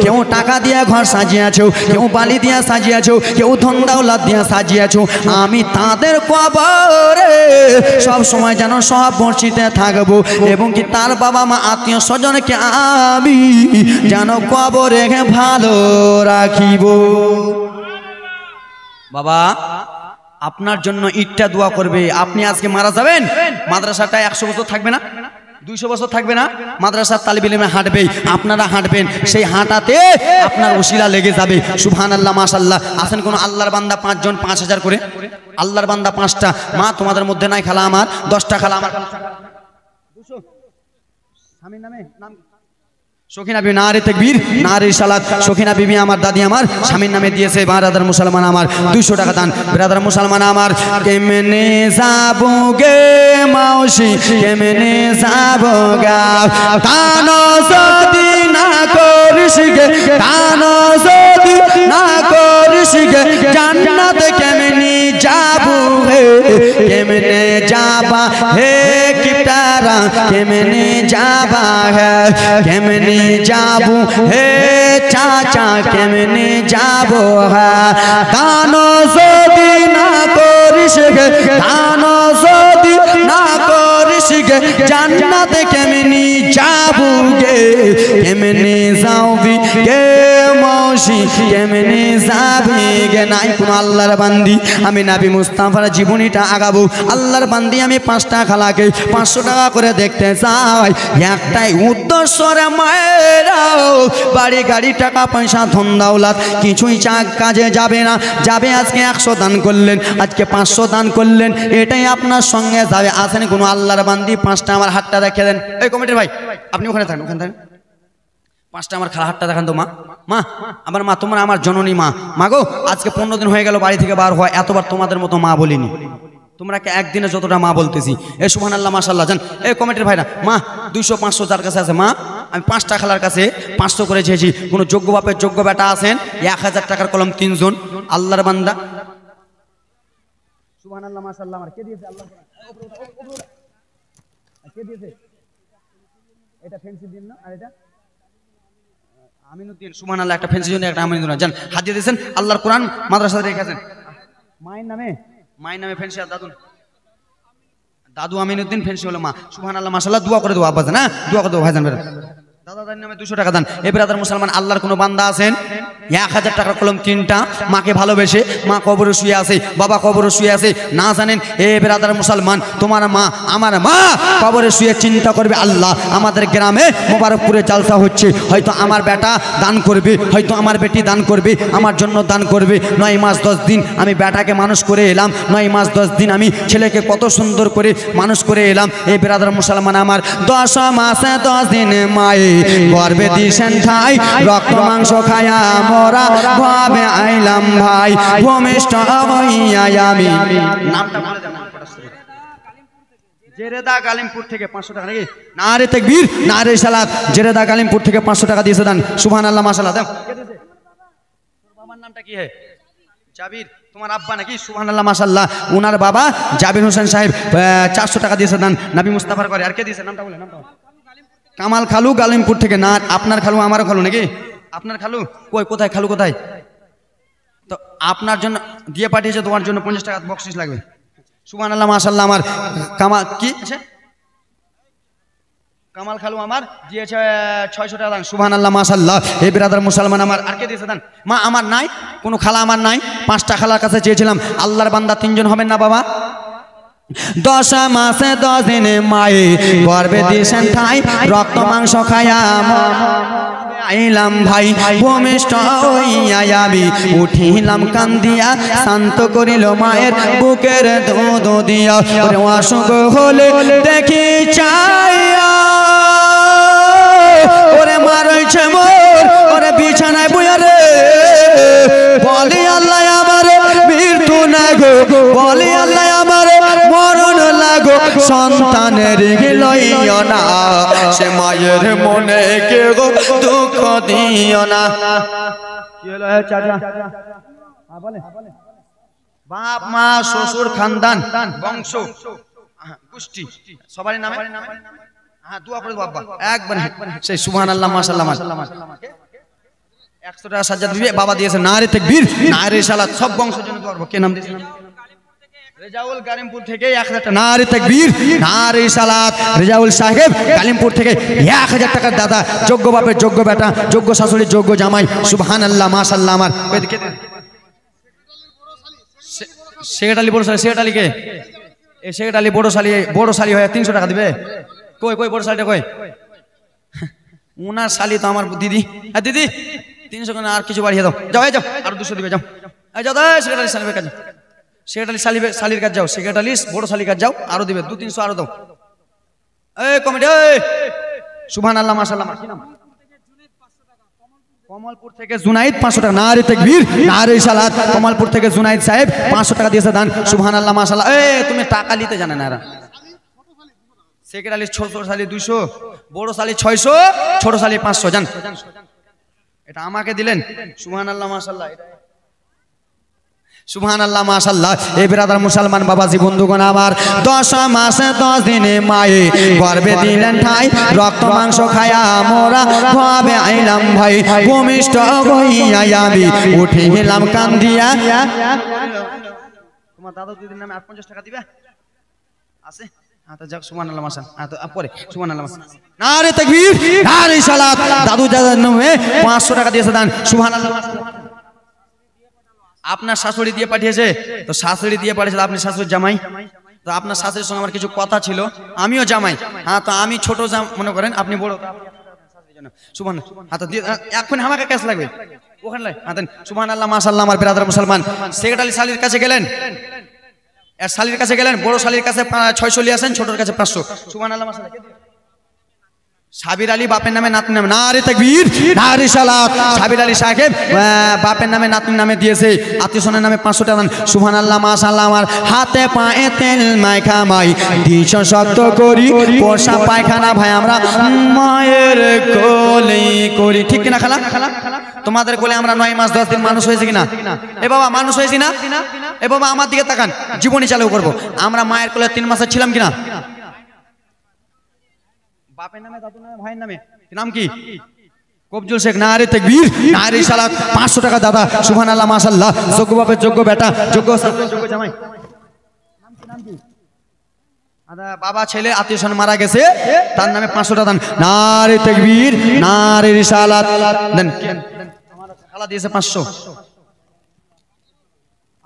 S1: কেউ টাকা দিয়ে ঘর সাজিয়েছো, কেউ বালি দিয়ে সাজিয়েছো, কেউ ধন দৌলত দিয়ে সাজিয়েছো, আমি তাদের কবরে সব সময় যেন সব বর্ষিতে থাকবো এবং কি তার বাবা মা আত্মীয় স্বজনকে আমি যেন কবর রেখে ভালো রাখিব। বাবা আপনার জন্য ইটটা দোয়া করবে। আপনি আজকে মারা যাবেন, মাদ্রাসাটা 100 বছর থাকবে না, 200 বছর থাকবে না, মাদ্রাসার তালিব ইলমে হাঁটবে, আপনারা হাঁটবেন, সেই হাঁটাতে আপনার ওসিলা লেগে যাবে। সুবহানাল্লাহ মাশাআল্লাহ। আসেন কোন আল্লাহর বান্দা 5 জন 5000 করে, আল্লাহর বান্দা 5টা। মা তোমাদের মধ্যে নাই খালা আমার 10টা, খালা আমার 200। স্বামীর নামে নাম সখিনা বিবি নারে তাকবীর নারে সালাত। সখিনা বিবি আমার দাদি আমার স্বামীর নামে দিয়েছে। ব্রাদার মুসলমান আমার 200 টাকা দান। ব্রাদার মুসলমান আমার কেমনে যাবো গে মাউসি, কেমনে যাবো গা, দান যদি না করিস গে, দান যদি না করিস গে, জান্নাত কেমনে যাবো হে, কেমনে যাবা হে কিপ্টারা, কেমনে যাবা হে, কেমনে যাবো হে চাচা, কেমনে যাবো হ্যাঁ, দান যদি না করিস গে, দান যদি না করিস গে, জান্নাত মদিনাতে কেমনি যাবো গে, কেমনি যাবি গে মৌসি, কেমনি যাবি গে। নাই কোনো আল্লাহর বান্দি, আমি নবী মুস্তাফার জীবনীটা আগাবো। আল্লাহর বান্দি আমি 5টা খালাকে 500 টাকা করে দেখতে চাই। একটাই উদ্দেশ্য রে মায়েরা, বাড়ি গাড়ি টাকা পয়সা ধন দৌলত কিছুই কাজে যাবে না। যাবে আজকে 100 দান করলেন, আজকে 500 দান করলেন, এটাই আপনার সঙ্গে যাবে। আসেন কোনো আল্লাহর বান্দি 5টা আমার হাতটা রেখে দেন। এই কমিটির ভাই আপনি ওখানে থাকেন, ওখানে থাকেন। 5টা আমার খালা হাতটা দেখান তো। মা, মা আমার মা, তোমরা আমার জননী মা। মা গো, আজকে 15 দিন হয়ে গেল বাড়ি থেকে বার হয়, এতবার তোমাদের মতো মা বলিনি। তোমরাকে একদিনে যতটা মা বলতেছি। এ সুবহানাল্লাহ মাশাআল্লাহ জান। এই কমিটির ভাইরা, মা 200 500 যার কাছে আছে, মা আমি 5টা খালার কাছে 500 করে চেয়েছি। কোনো যোগ্য বাপের যোগ্য বেটা আছেন? 1000 টাকার কলম 3 জন আল্লাহর বান্দা। সুবহানাল্লাহ মাশাআল্লাহ। আমার কে দিয়েছে? আল্লাহ কে দিয়েছে? এটা ফেন্সি দিন না, আর এটা আমিনুদ্দিন। সুবহানাল্লাহ, একটা ফেন্সি জন্য একটা আমিনুদ্দিন জান হাত দিয়ে দিয়েছেন। আল্লাহর কোরআন মাদ্রাসাতে রেখেছেন মায়ের নামে, মায়ের নামে ফেন্সি। আর দাদু আমিনুদ্দিন ফেন্সি হলো মা। সুবহানাল্লাহ মাশাআল্লাহ। দোয়া করে দেবো আব্বা জান, হ্যাঁ দোয়া করে দেবো ভাইজান। দাদার নামে 200 টাকা দান। এ ব্রাদার মুসলমান আল্লাহর কোনো বান্দা আছেন 1000 টাকার কলম 3টা, মাকে ভালোবেসে মা কবরে শুয়ে আছে, বাবা কবরে শুয়ে আছে, না জানেন এ ব্রাদার মুসলমান তোমার মা আমার মা কবরে শুয়ে চিন্তা করবে, আল্লাহ আমাদের গ্রামে মোবারকপুরে জালসা হচ্ছে, হয়তো আমার বেটা দান করবে, হয়তো আমার বেটি দান করবে, আমার জন্য দান করবে। 9 মাস 10 দিন আমি বেটাকে মানুষ করে এলাম, 9 মাস 10 দিন আমি ছেলেকে কত সুন্দর করে মানুষ করে এলাম। এই ব্রাদার মুসলমান আমার 10 মাসে 10 দিন মায়ে গর্বে দিছেন ঠাই, রক্ত মাংস খায়া মোরা ভাবে আইলাম ভাই, ভূমিষ্ঠ হইয়া আমি। নামটা বলে দেন। জেরেদা গালিমপুর থেকে 500 টাকা নাকি? নারে তাকবীর, নারে সালাত। জেরেদা গালিমপুর থেকে 500 টাকা দিয়েছে দান। সুবহানাল্লাহ মাশাআল্লাহ। দাও। তোর বাবার নামটা কি হে? জাবির। তোমার আব্বা নাকি? সুবহানাল্লাহ মাশাআল্লাহ। উনার বাবা জাবির হোসেন সাহেব 400 টাকা দিয়েছে দান নবী মুস্তাফার করে। আর কে দিয়েছে? নামটা বলে। নামটা কামাল খালু গালিমপুর থেকে। না আপনার খালু আমারও খালু নাকি? আপনার খালু কই? কোথায় খালু কোথায়? তো আপনার জন্য দিয়ে পাঠিয়েছে, তোমার জন্য 50 টাকা বকশিশ লাগবে। সুবহানাল্লাহ মাশাআল্লাহ। আমার কামাল কি আছে? কামাল খালু আমার দিয়েছে 600 টাকা দান। সুবহানাল্লাহ মাশাআল্লাহ। এই ব্রাদার মুসলমান আমার আর কে দিয়েছে দান? মা আমার নাই, কোনো খালা আমার নাই। 5টা খালার কাছে চেয়েছিলাম। আল্লাহর বান্দা 3 জন হবেন না বাবা? 10 মাসে 10 দিনে মায়ে গর্বে দিছেন ঠাই, রক্ত মাংস খায়া আইলাম ভাই, ভূমিষ্ঠ হইয়া আমি উঠিলাম কান্দিয়া, শান্ত করিল মায়ের বুকের দুধ দিয়া, অসুখ হলে দেখি চাইয়া, ওরে মারছে মোর ওরে বিছানায় বইয়া রে, বলি আল্লাহ আমার মৃত্যু না গো, বলি আল্লাহ আমার মরণ লাগো, সন্তানের লইও না, সে মায়ের মনে কে গো দুঃখ দিও না। কি হলো চাচা? বাপ মা শ্বশুর খানদান বংশ গোষ্ঠী সবারই নামে হ্যাঁ দোয়া করে দেবো আব্বা একবার সেই সুবহানাল্লাহ মাশাআল্লাহ মাশাআল্লাহ। 100 টাকা সাজ্জাদ দিবে বাবা দিয়েছে। নারে তাকবীর, নারে সালাত। সব বংশের জন্য দোয়া করব। কে নাম দিয়েছে? রেজাউল গালিমপুর থেকে 1000 টাকা। নারে তাকবীর, নারে সালাত। রেজাউল সাহেব গালিমপুর থেকে 1000 টাকার দাদা, যোগ্য বাপের যোগ্য বেটা, যোগ্য শাশুড়ি যোগ্য জামাই। সুবহানাল্লাহ মাশাআল্লাহ। আমার শেখ আলী বড় শালি, শেখ আলী কে? এই শেখ আলী বড় শালি হয়ে 300 টাকা দিবে। কই কই বড় শালিটা কই? উনার শালি তো আমার দিদি। হ্যাঁ দিদি 300 করে আর কিছু বাড়িয়ে দাও। যাও যাও আর 200 দিবে। যাও যাও দাও শেখ আলী শালির কাছে, শেখ আলী শালির কাছে যাও, শেখ আলী বড় শালির কাছে যাও, আরো দিবে 200-300 আরো দাও। এই কমিটি সুবহানাল্লাহ মাশাআল্লাহ। কি নাম? কমলপুর থেকে জুনাইদ 500 টাকা। নারে তাকবীর, নারে সালাত। কমলপুর থেকে জুনাইদ সাহেব 500 টাকা দিয়েছে দান। সুবহানাল্লাহ মাশাআল্লাহ। তুমি টাকা নিতে জানে না এরা। শেখ আলী ছোট শালি 200, বড় শালি 600, ছোট শালি 500। জান এটা আমাকে দিলেন। সুবহানাল্লাহ মাশাআল্লাহ। সুবহানাল্লাহ মাশাআল্লাহ। এই ব্রাদার মুসলমান বাবাজি বন্ধুগণ আমার 10 মাসে 10 দিনে মায়ে গর্বে দিলেন ঠাই, রক্ত মাংস খায়া মোরা ভাবে আইলাম ভাই, ভূমিষ্ঠ হইয়া আমি উঠে গেলাম কান্দিয়া। তোমার দাদা দিদির নামে 50 টাকা দিবে আছে? হ্যাঁ তো যাক সুবহানাল্লাহ মাশাআল্লাহ। হ্যাঁ তো পরে সুবহানাল্লাহ মাশাআল্লাহ। নারে তাকবীর, নারে সালাত। দাদু দাদার নামে 500 টাকা দিয়েছে দান। সুবহানাল্লাহ মাশাআল্লাহ। আপনার শাশুড়ি দিয়ে পাঠিয়েছে, তো শাশুড়ি দিয়ে পাঠিয়েছে, আপনি শাশুড়ির জামাই, তো আপনার শাশুড়ির সঙ্গে আমার কিছু কথা ছিল, আমিও জামাই। হ্যাঁ তো আমি ছোট মনে করেন, আপনি বড়, সুবহানাল্লাহ। হ্যাঁ তো এখন আমাকে ক্যাশ লাগবে ওখানে লাই। হ্যাঁ দেন সুবহানাল্লাহ মাশাআল্লাহ। আমার বিরাদর মুসলমান, সেক্রেটারি শালির কাছে গেলেন, এর শালির কাছে গেলেন, বড় শালির কাছে 600 নিয়ে আসেন, ছোটর কাছে 500। সুবহানাল্লাহ মাশাআল্লাহ। সাবির আলী বাপের নামে নাতনির নামে, নারে তাকবীর, নারে সালাত। সাবির আলী সাহেব বাপের নামে নাতনির নামে দিয়েছে, আত্মীয়স্বজনের নামে 500 টাকা। সুবহানাল্লাহ মাশাআল্লাহ। আমার হাতে পায়ে তেল মাইখা মাই দিছ শক্ত করি, পোষা পায়খানা ভাই আমরা মায়ের কোলে করি। ঠিক কিনা খালা? তোমাদের কোলে আমরা 9 মাস 10 দিন মানুষ হয়েছে কিনা? এ বাবা মানুষ হয়েছি না? এ বাবা আমার দিকে তাকান, জীবনী চালু করবো। আমরা মায়ের কোলে 3 মাসে ছিলাম কিনা? বাপের নামে, দাদুর নামে, ভাইয়ের নামে, নাম কি? কবজুল শেখ। নারে তাকবীর, নারে সালাত। 500 টাকা দাদা। সুবহানাল্লাহ মাশাআল্লাহ। যোগ্য বাপের যোগ্য বেটা, যোগ্য যোগ্য জামাই। নাম কি? বাবা ছেলে আত্মীয়স্বজন মারা গেছে, তার নামে 500 টাকা দান। নারে তাকবীর, নারে রিসালাত। দেন আমার খালা দিয়েছে 500।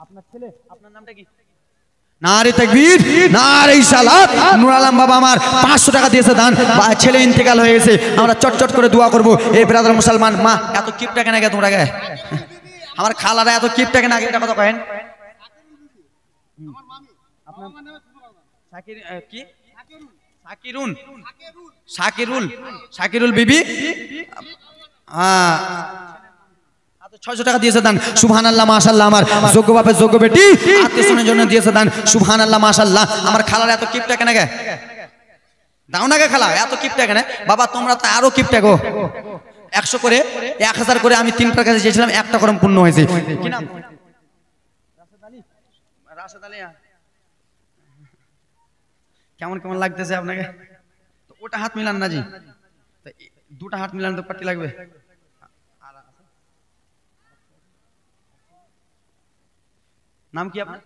S1: আপনার ছেলে, আপনার নামটা কি? নারে তাকবীর, নারে সালাত। নূর আলম বাবা আমার 500 টাকা দিয়েছে দান। ছেলে ইন্তেকাল হয়ে গেছে, আমরা চটচট করে দোয়া করবো। এই ব্রাদার মুসলমান, মা এত কিপটা কেন গে তোমরা গে? আমার খালারা এত কিপটা কেন আগে, এটা কথা কহেন। শাকিরুল বিবি, হ্যাঁ 600 টাকা দিয়েছে দান। সুবহানাল্লাহ মাশাআল্লাহ। আমার যোগ্য বাপের যোগ্য বেটি আত্মীয়স্বজনের জন্য দিয়েছে দান। সুবহানাল্লাহ মাশাআল্লাহ। আমার খালার এত কিপটা কেন গে? দাও না গে খালা, এত কিপটা কেন? বাবা তোমরা তো আরো কিপটা গো। 100 করে 1000 করে আমি 3টার কাছে চেয়েছিলাম, 1টা করম পূর্ণ হয়েছে। কি নাম? রাশেদ আলী। কেমন কেমন লাগতেছে আপনাকে? ওটা হাত মিলান না জি, দুটা হাত মিলান তো পার্টি লাগবে। নাম কি আপনার?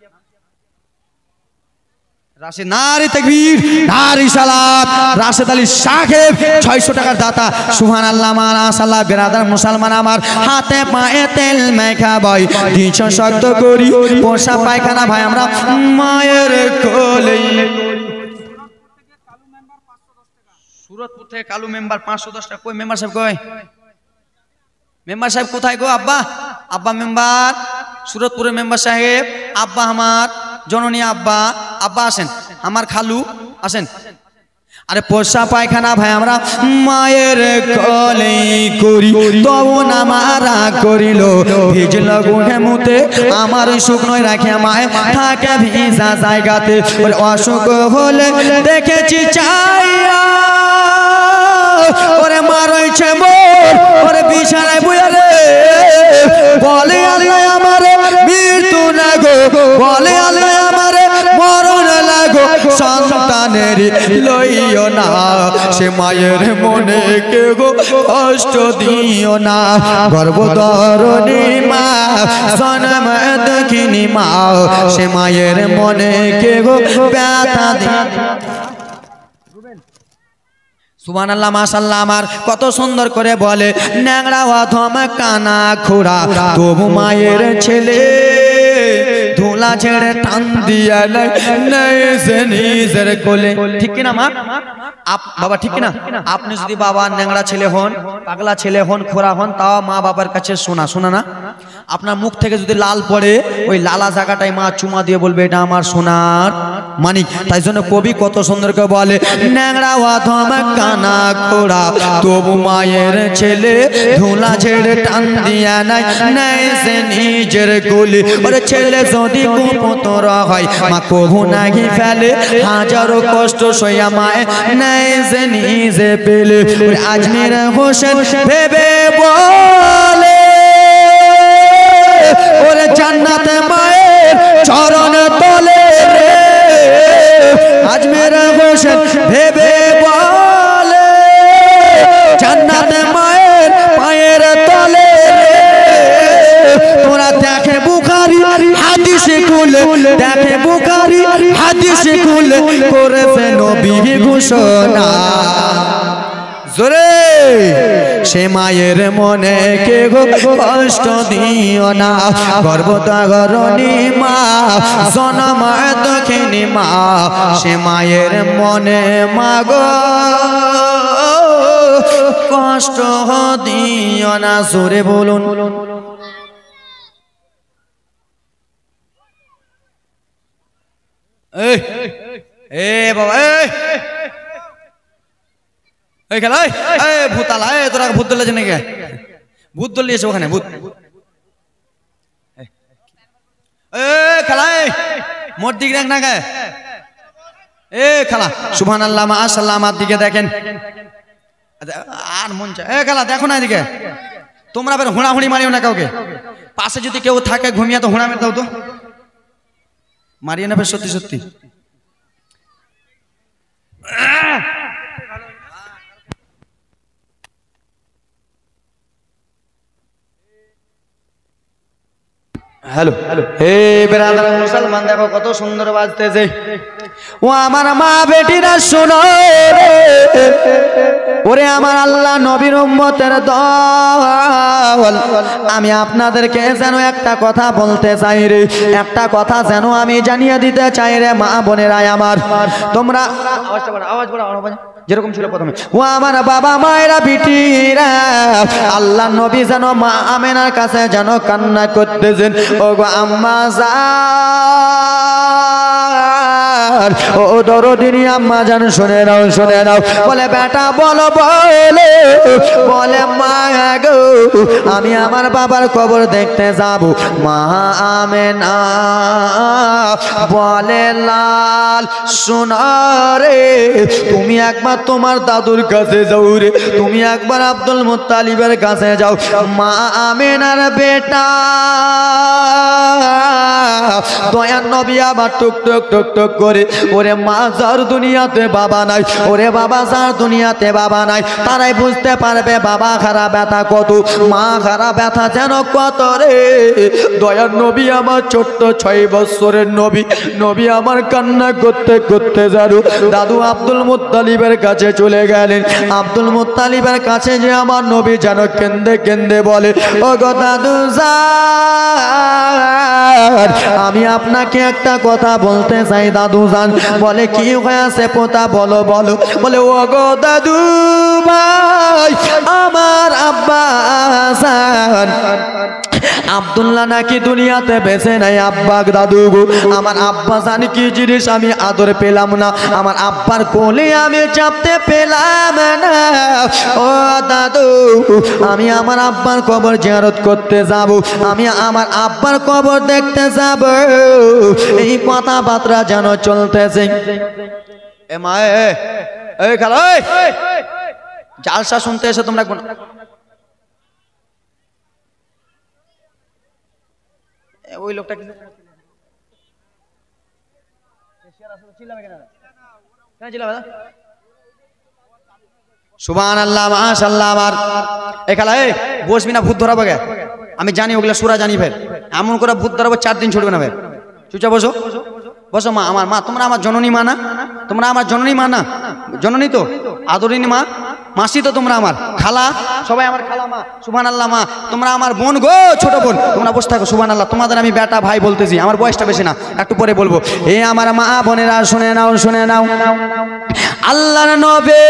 S1: রাশেদ। নারে তাকবীর, নারে সালাত। রাশেদ আলী সাহেব 600 টাকার দাতা। সুবহানাল্লাহ মাশাআল্লাহ। বিরাদার মুসলমান, আমার হাতে পায়ে তেল মাখা ভাই দিছ শক্ত করি, পোষা পায়খানা ভাই আমরা মায়ের কোলে। সুরতপুর থেকে কালু মেম্বার 510 টাকা। কই মেম্বার সাহেব কই? মেম্বার সাহেব কোথায় গো? আব্বা, আব্বা মেম্বার, সুরতপুরের মেম্বার সাহেব। আব্বা আমার জননী, আব্বা, আব্বা আসেন। আমার খালু আসেন। আরে পোষা পায়খানা ভাই আমরা মায়ের কোলে করি, তবু না মারা করিল, ভিজল গুহে মুতে আমার শুকনো রাখে মায় থাকে ভিজা জায়গাতে। অসুখ হলে দেখেছি চাইয়া, ওরে মারইছে মোর, ওরে বিছানায় বুয়া রে, বলে আল্লাহ আমারে মৃত্যু না গো, বলে আল্লাহ আমারে মরণ লাগো, সন্তানের লইও না, সে মায়ের মনে কে গো কষ্ট দিও না। গর্ভধারিণী মা, জন্ম দেখিনি মা, সে মায়ের মনে কে গো ব্যথা দিও। সুবহানাল্লাহ মাশাআল্লাহ। আমার কত সুন্দর করে বলে, ন্যাংরা অধম কানা খোড়া তবু মায়ের ছেলে, ধুলা ছেড়ে টান দিয়া নিজের কোলে। ঠিক কিনা মা? বাবা ঠিক কিনা? আপনি যদি বাবা ন্যাংরা ছেলে হন, পাগলা ছেলে হন, খোড়া হন, তাও মা বাবার কাছে শোনা শোনা না। আপনার মুখ থেকে যদি লাল পড়ে, ওই লালা জায়গাটাই মা চুমা দিয়ে বলবে এটা আমার সোনার মানিক। তাই জন্য কবি কত সুন্দর করে বলে, ন্যাংরা অধম কানা খোড়া তবু মায়ের ছেলে, ধুলা ছেড়ে টান দিয়া নাই সে নিজের কোলে। ওরে ছেলে যদি কুপুত্র হয়, মা কভু নাহি ফেলে, হাজারো কষ্ট সইয়া মায় নাই সে নিজে পেলে। আজমির হোসেন ভেবে বলে, ওরে জান্নাতে মায়ের চরণ তলে রে। আজমির হোসেন ভেবে বলে, জান্নাতে মায়ের পায়ের তলে রে। তোরা দেখে বুখারী হাদিসে খুলে, দেখে বুখারী হাদিসে খুলে, করেছে নবী ঘোষণা জোরে সে মায়ের মনে কে গো কষ্ট দিও না গর্ভধারণী মা জনম দক্ষিণী মা সে মায়ের মনে মা গো কষ্ট দিও না জোরে বলুন বাবা এই খেলা ভূত আলা তোরা ভূত ধরলেছে নাকি ভূত ধরলিয়েছে ওখানে ভূত খেলা মোর দিক দেখ না গে খেলা সুবহানাল্লাহ মাশাআল্লাহ আমার দিকে দেখেন আর মন চায় খেলা দেখো না এদিকে তোমরা ফের হুড়াহুড়ি মারিও না কাউকে পাশে যদি কেউ থাকে ঘুমিয়ে তো হুড়া মেরে দাও তো মারিয়ে না ফের সত্যি সত্যি हेलो हे बिरादर मुसलमान देखो कत सुंदर बाजतेছে ও আমার মা বেটিরা শোনো রে ওরে আমার আল্লাহ নবীর উম্মতের দল আমি আপনাদেরকে যেন একটা কথা বলতে চাই রে একটা কথা যেন আমি জানিয়ে দিতে চাই রে মা বোনেরা আমার তোমরা আওয়াজ বড় যেরকম ছিল প্রথমে ও আমার বাবা মায়েরা বিটিরা আল্লাহ নবী যেন মা আমেনার কাছে যেন কান্না করতেছেন ও গো আম্মা জান ও দরদিনী আম্মা জান শুনে নাও বলে বেটা বলো বলে মা গো আমি আমার বাবার কবর দেখতে যাব মা আমেনা বলে লাল শোনো রে তুমি একবার তোমার দাদুর কাছে যাও রে তুমি একবার আব্দুল মুত্তালিবের কাছে যাও মা আমেনার বেটা দয়ার নবী আবার টুক টুক টুক টুক করে ওরে মা যার দুনিয়াতে বাবা নাই ওরে বাবা যার দুনিয়াতে বাবা নাই তারাই বুঝতে পারবে বাবা খারাপ ব্যথা কত মা খারাপ ব্যথা যেন কত রে দয়ার নবী আমার ছোট্ট 6 বছরের নবী আমার কান্না করতে করতে যারু দাদু আব্দুল মুত্তালিবের কাছে চলে গেলেন আব্দুল মুত্তালিবের কাছে যে আমার নবী যেন কেন্দে কেন্দে বলে ও গো দাদু জান আমি আপনাকে একটা কথা বলতে চাই দাদু জান বলে কি হয়েছে পোতা বলো বলে ও গো দাদু ভাই আমার আব্বা জান আব্দুল্লাহ নাকি দুনিয়াতে বেঁচে নাই আব্বা দাদু গো আমার আব্বা জানি কি জিনিস আমি আদর পেলাম না আমার আব্বার কোলে আমি চাপতে পেলাম না ও দাদু আমি আমার আব্বার কবর জিয়ারত করতে যাব আমি আমার আব্বার কবর দেখতে যাব এই কথাবার্তা যেন চলতেছে এ মা এই খালা জালসা শুনতে এসে তোমরা ওই লোকটা কি সুবহানাল্লাহ মাশাআল্লাহ আমার এখালা বসবি না ভূত ধরাবো গে আমি জানি ওগুলা সুরা জানি ফের এমন করে ভূত ধরাবো 4 দিন ছুটবে না ফের চুপচাপ বসো মা আমার মা তোমরা আমার জননী মা না তোমরা আমার জননী মা না জননী তো আদরিনী মা মাসি তো তোমরা আমার খালা সবাই আমার খালা মা সুবহানাল্লাহ মা তোমরা আমার বোন গো ছোট বোন তোমরা বসে থাকো সুবহানাল্লাহ তোমাদের আমি বেটা ভাই বলতেছি আমার বয়সটা বেশি না একটু পরে বলবো এ আমার মা বোনেরা শুনে নাও আল্লাহর নবী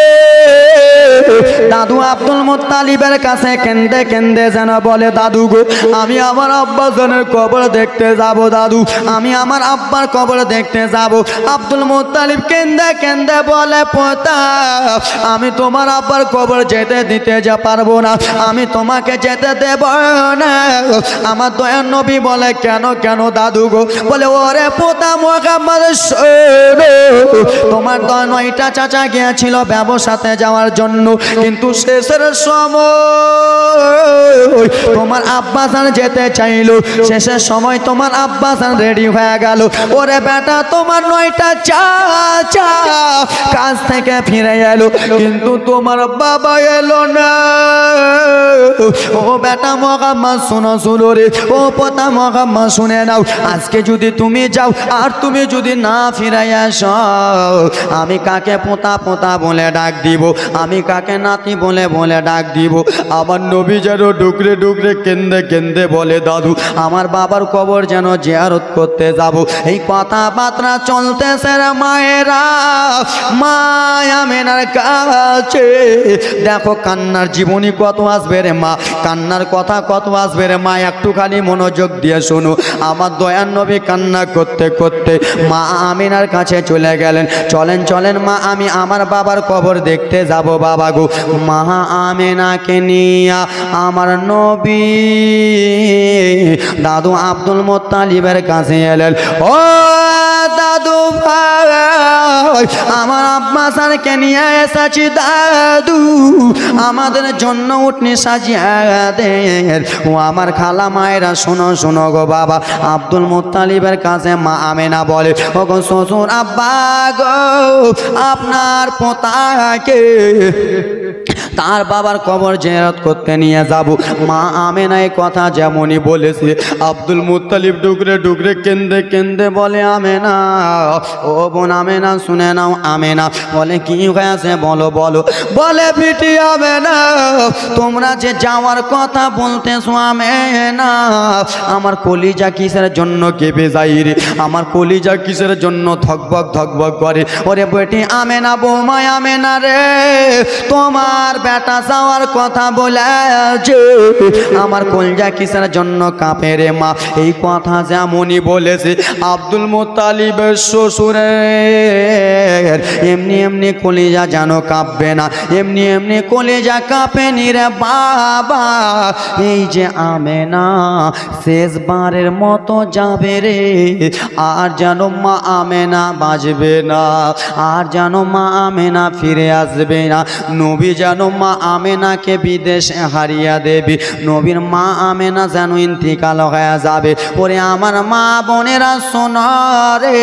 S1: দাদু আব্দুল মুত্তালিবের কাছে কেন্দে কেন্দে যেন বলে দাদু গো আমি আমার আব্বা জানের কবর দেখতে যাব দাদু আমি আমার আব্বার কবর দেখতে যাব আব্দুল মুত্তালিব কেন্দে কেন্দে বলে পোতা আমি তোমার আব্বার কবর যেতে দিতে যা পারবো না আমি তোমাকে যেতে দেব না আমার দয়ার নবী বলে কেন দাদু গো বলে ওরে পোতা মুহাম্মদ শোনো তোমার 9টা চাচা গিয়েছিল ব্যবসাতে যাওয়ার জন্য জন্য, কিন্তু শেষের সময় তোমার আব্বাসান যেতে চাইলো, শেষের সময় তোমার আব্বাসান রেডি হয়ে গেল, ওরে বেটা তোমার 9টা চাচা কাজ থেকে ফিরে এলো, কিন্তু তোমার বাবা এলো না। ও বেটা মোহাম্মদ শোনো শোনো রে, ও পোতা মোহাম্মদ শুনে নাও, আজকে যদি তুমি যাও আর তুমি যদি না ফিরে আসো, আমি কাকে পোতা পোতা বলে ডাক দিব, আমি কাকে নাতি বলে বলে ডাক দিব। আমার নবী যেন ডুকরে ডুকরে কেন্দে কেন্দে বলে, দাদু আমার বাবার কবর যেন জিয়ারত করতে যাব। এই কথাবার্তা চলতেছে রে মায়েরা, মা আমেনার কাছে। দেখো কান্নার জীবনী কত আসবে রে মা, কান্নার কথা কত আসবে রে মা, একটুখানি মনোযোগ দিয়ে শোনো। আমার দয়ার নবী কান্না করতে করতে মা আমিনার কাছে চলে গেলেন। চলেন চলেন মা, আমি আমার বাবার কবর দেখতে যাব বাবা গো। মা আমিনাকে নিয়া আমার নবী দাদু আব্দুল মুত্তালিবের কাছে এলেন। ও দাদু ভাই, আমার আব্বা স্যারকে নিয়ে এসেছি দাদু, আমাদের জন্য উঠনি সাজিয়ে দেন। ও আমার খালা মায়েরা শোনো শোনো গো বাবা। আব্দুল মুত্তালিবের কাছে মা আমেনা বলে, ও গো শ্বশুর আব্বা গো, আপনার পোতাকে তার বাবার কবর জিয়ারত করতে নিয়ে যাব। মা আমেনা এই কথা যেমনই বলেছে, আব্দুল মুত্তালিব ডুকরে ডুকরে কেন্দে কেন্দে বলে, আমেনা ও বোন আমেনা শুনে নাও। আমেনা বলে, কি হয়েছে বলো বলো। বলে, বিটি আমেনা তোমরা যে যাওয়ার কথা বলতেছো আমেনা, আমার কলিজা কিসের জন্য কেঁপে যাই রে, আমার কলিজা কিসের জন্য ধকবক ধকবক করে। ওরে বেটি আমেনা, বৌমা আমেনা রে, তোমার বেটা যাওয়ার কথা বলেছে, আমার কলিজা কিসের জন্য কাঁপে রে মা। এই কথা যেমনই বলেছে আব্দুল মুত্তালিবের শ্বশুরের এমনি এমনি কলিজা যেন কাঁপবে না, এমনি এমনি কলিজা কাঁপেনি রে বাবা। এই যে আমেনা শেষবারের মতো যাবে রে, আর যেন মা আমেনা বাঁচবে না, আর যেন মা আমেনা ফিরে আসবে না। নবী যেন মা আমেনাকে বিদেশে হারিয়ে দেবে, নবীর মা আমেনা যেন ইন্তিকাল হয়ে যাবে। ওরে আমার মা বোনেরা শোনো রে,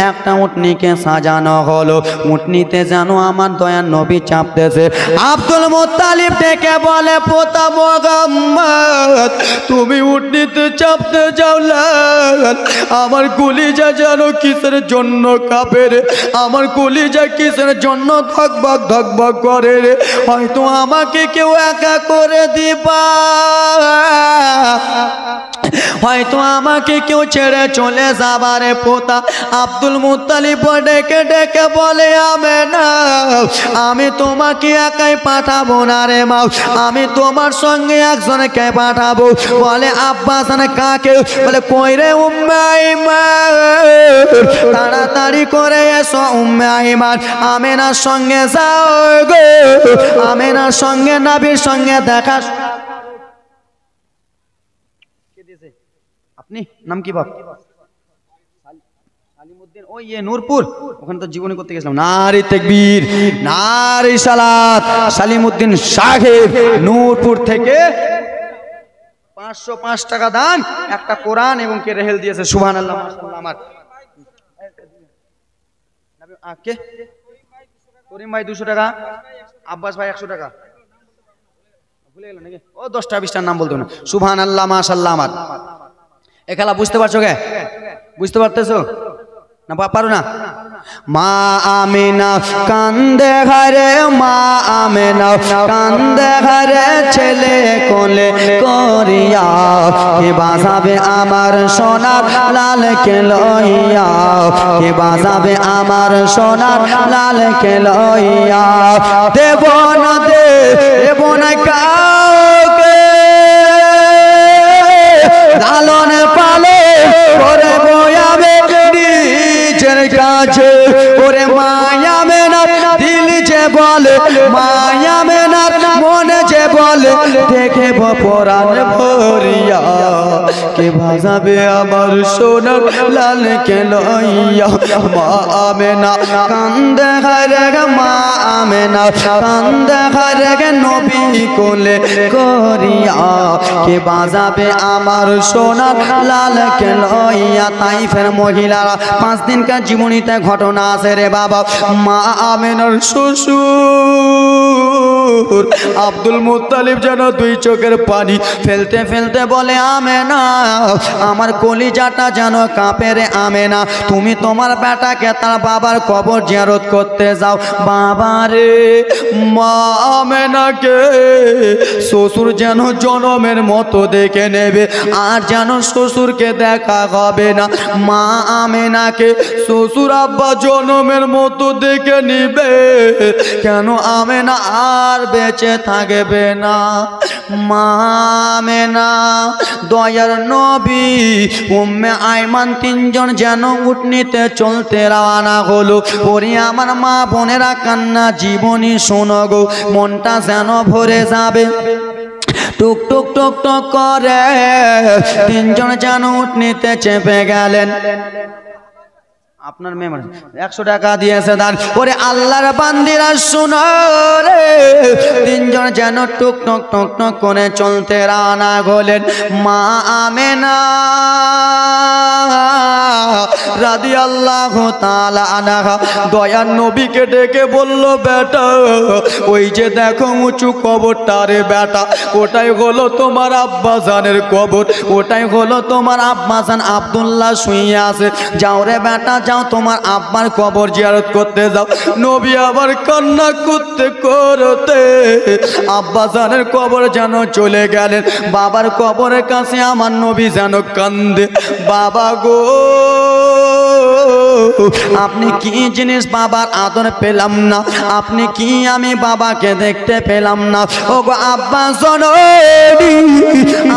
S1: একটা উটনিকে সাজানো হলো, উটনিতে যেন আমার দয়ার নবী চাপতেছে। আব্দুল মুত্তালিব ডেকে বলে, পোতা মুহাম্মদ তুমি উটনিতে চাপতে যাও, আমার কলিজা যেন কিসের জন্য কাঁপে রে, আমার কলিজা কিসের জন্য ধকবক ধকবক করে রে, হয়তো আমাকে কেউ একা করে দিবা, হয়তো আমাকে কেউ ছেড়ে চলে যাবারে পোতা। আব্দুল মুত্তালিব ডেকে ডেকে বলে, আমেনা আমি তোমাকে একাই পাঠাবো না রে মা, আমি তোমার সঙ্গে একজনকে পাঠাবো। বলে, আব্বাস কাকে? বলে, কই রে উম্মে আইমান, তাড়াতাড়ি করে এসো উম্মে আইমান, আমেনার সঙ্গে যাও গো, আমেনার সঙ্গে নবীর সঙ্গে দেখা। আপনি নাম কি বাপ? সালিমউদ্দিন, ওই নূরপুর, ওখানে তো জীবনী করতে গেছিলাম। নারী তাকবীর, নারী সালাত। সালিমউদ্দিন সাহেব নূরপুর থেকে 505 টাকা দান, একটা কোরআন এবং কে রেহেল দিয়েছে। সুবহানাল্লাহ, মাশাআল্লাহ। আমার কে? করিম ভাই 200 টাকা, আব্বাস ভাই 100 টাকা, ভুলে গেল নাকি? ও 10টা 20টার নাম বলতো না। সুবহানাল্লাহ, মাশাআল্লাহ। আমার এ খেলা বুঝতে পারছো কে? বুঝতে পারতেছো না? পারো না? মা আমিনা কান্দে ঘরে, মা আমিনা কান্দে ঘরে, ছেলে কোলে করিয়া, কে বাজাবে আমার সোনার লাল কে লইয়া, কে বাজাবে আমার সোনার লাল কে লইয়া, দেব না দেব না কাউকে, লালন পালে করে বয়াবে নিজের কাছে। ওরে মায়া মেনা দিল যে বলে মায়া মেনার মনে যে বলে দেখে পরাণ ভরিয়া কে ভাসাবে আমার সোনার লাল কে লইয়া মা আমেনা কান্দে হারে গে মা আমেনা কান্দে হারে গে নবী কোলে করিয়া কে বাজাবে আমার সোনার লাল কে লইয়া। তাইফের মহিলারা 5 দিনকার জীবনীতে ঘটনা আছে রে বাবা। মা আমেনার শ্বশুর আব্দুল মুত্তালিব যেন 2 চোখের পানি ফেলতে ফেলতে বলে আমেনা আমার কলিজাটা যেন কাঁপে রে আমেনা, তুমি তোমার বেটাকে তার বাবার কবর জিয়ারত করতে যাও। বাবা রে মা আমেনাকে শ্বশুর যেন জনমের মতো দেখে নেবে আর যেন শ্বশুরকে দেখা হবে না। মা আমেনাকে শ্বশুর আব্বা জনমের মতো দেখে নিবে কেন আমেনা আর বেঁচে থাকবে না। মা আমেনা দয়ার নবী উম্মে আইমান 3 জন যেন উটনিতে চলতে রওনা হলো। ওরে আমার মা বোনেরা কান্না জীবনী শোনো গো, মনটা যেন ভরে যাবে। টুক টুক টুক টুক করে 3 জন যেন উটনিতে চেপে গেলেন। আপনার মেমোরি 100 টাকা দিয়েছে দান। ওরে আল্লাহর বান্দিরা শুনো রে 3 জন যেন টুক টুক টুক টুক করে চলতে রওনা হলেন। মা আমেনা রাদিয়াল্লাহু তাআলা আনহা দয়ার নবীকে ডেকে বলল বেটা ওই যে দেখো উঁচু কবরটা রে বেটা, ওটাই হলো তোমার আব্বা জানের কবর, ওটাই হলো তোমার আব্বা জান আব্দুল্লাহ শুয়ে আছে। যাও রে বেটা যাও তোমার আব্বার কবর জিয়ারত করতে যাও। নবী আবার কান্না করতে করতে আব্বা জানের কবর যেন চলে গেলেন। বাবার কবরের কাছে আমার নবী যেন কান্দে, বাবা গো আপনি কি জিনিস বাবার আদর পেলাম না, আপনি কি আমি বাবাকে দেখতে পেলাম না। ও গো আব্বা জননী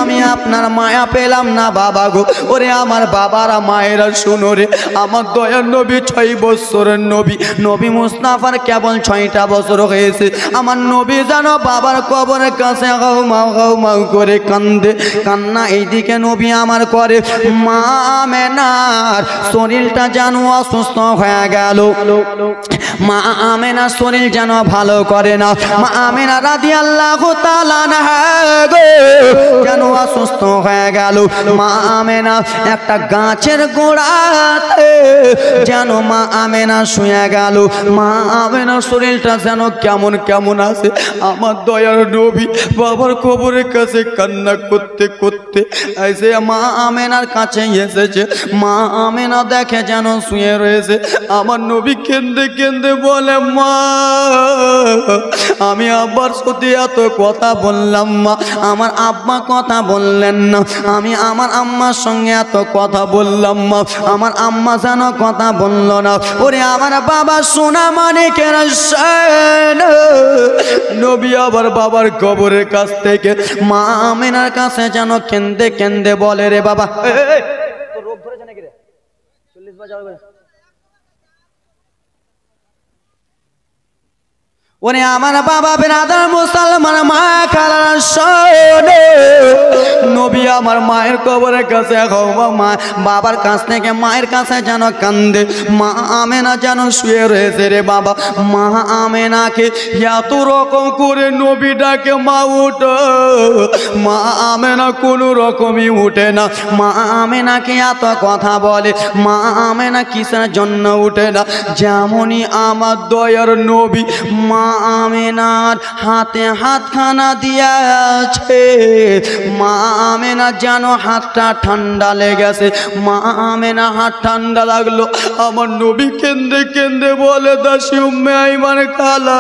S1: আমি আপনার মায়া পেলাম না বাবা গো। ওরে আমার বাবারা মায়েরা শুনো রে, আমার দয়ার নবী 6 বছরের নবী, নবী মুস্তাফার কেবল 6টা বছর হয়েছে। আমার নবী জানো বাবার কবরের কাছে হাউ মাউ করে কান্দে, কান্না এইদিকে নবী আমার করে। মা আমেনার শরীরটা যেন অসুস্থ হয়ে গেল, মা আমেনার শরীর যেন ভালো করে না। মা আমেনা রাদিয়াল্লাহু তাআলা আনহা গো যেন অসুস্থ হয়ে গেল। মা আমেনা একটা গাছের গোড়াতে যেন মা আমেনা শুয়ে গেল। মা আমেনার শরীরটা যেন কেমন কেমন আছে। আমার দয়ার নবী বাবার কবরের কাছে কান্না করতে করতে এসে মা আমেনার কাছে এসেছে। মা আমেনা দেখে যেন শুয়ে রয়েছে। আমার নবী কেঁদে কেঁদে বলে মা আমি আব্বার সাথে এত কথা বললাম মা, আমার আব্বা কথা বললেন না। আমি আমার আম্মার সঙ্গে এত কথা বললাম মা, আমার আম্মা যেন কথা বলল না। ওরে আমার বাবা সোনা মানিকের নবী আবার বাবার কবরের কাছ থেকে মা আমেনার কাছে যেন কেঁদে কেঁদে বলে রে বাবা রোগ ধরেছে নাকি রে 40 বাজার ওরে আমার বাবা বেরাদার মুসলমান মা খালা শোনো নবী আমার মায়ের কবরের কাছে মা বাবার কাছ থেকে মায়ের কাছে যেন কান্দে। মা আমেনা যেন শুয়ে রয়েছে রে বাবা। মা আমেনাকে এত রকম করে নবী ডাকে মা উঠো, মা আমেনা কোনো রকমই উঠে না। মা আমেনাকে এত কথা বলে, মা আমেনা কিসের জন্য উঠে না। যেমনই আমার দয়ার নবী মা আমেনার হাতে হাতখানা দিয়েছে, মা আমেনা যেন হাতটা ঠান্ডা লেগেছে। মা আমেনা হাত ঠান্ডা লাগলো। আমার নবী কেঁদে কেঁদে বলে দাসী উম্মে আইমান খালা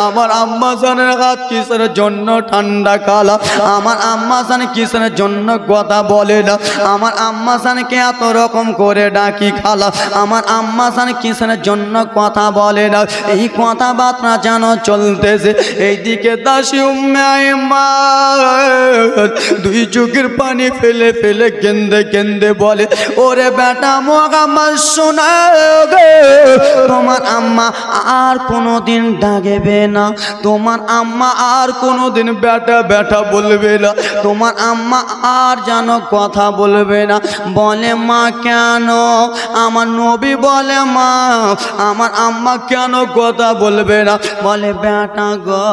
S1: আমার আম্মা জানের হাত কিসের জন্য ঠান্ডা খালা, আমার আম্মা জান কিসের জন্য কথা বলে না, আমার আম্মা জানকে এত রকম করে ডাকি খালা, আমার আম্মা জান কিসের জন্য কথা বলে না। এই কথা কথাবার্তা যেন চলতেছে। এইদিকে দাসী উম্মে আইমান দুই চোখের পানি ফেলে ফেলে কেন্দে কেন্দে বলে, ওরে বেটা মুহাম্মদ শোনো গো, তোমার আম্মা আর কোনোদিন ডাকবে না, তোমার আম্মা আর কোনোদিন বেটা বেটা বলবে না, তোমার আম্মা আর যেন কথা বলবে না। বলে মা কেন? আমার নবী বলে মা আমার আম্মা কেন কথা বলবে না? বলে বেটা গো,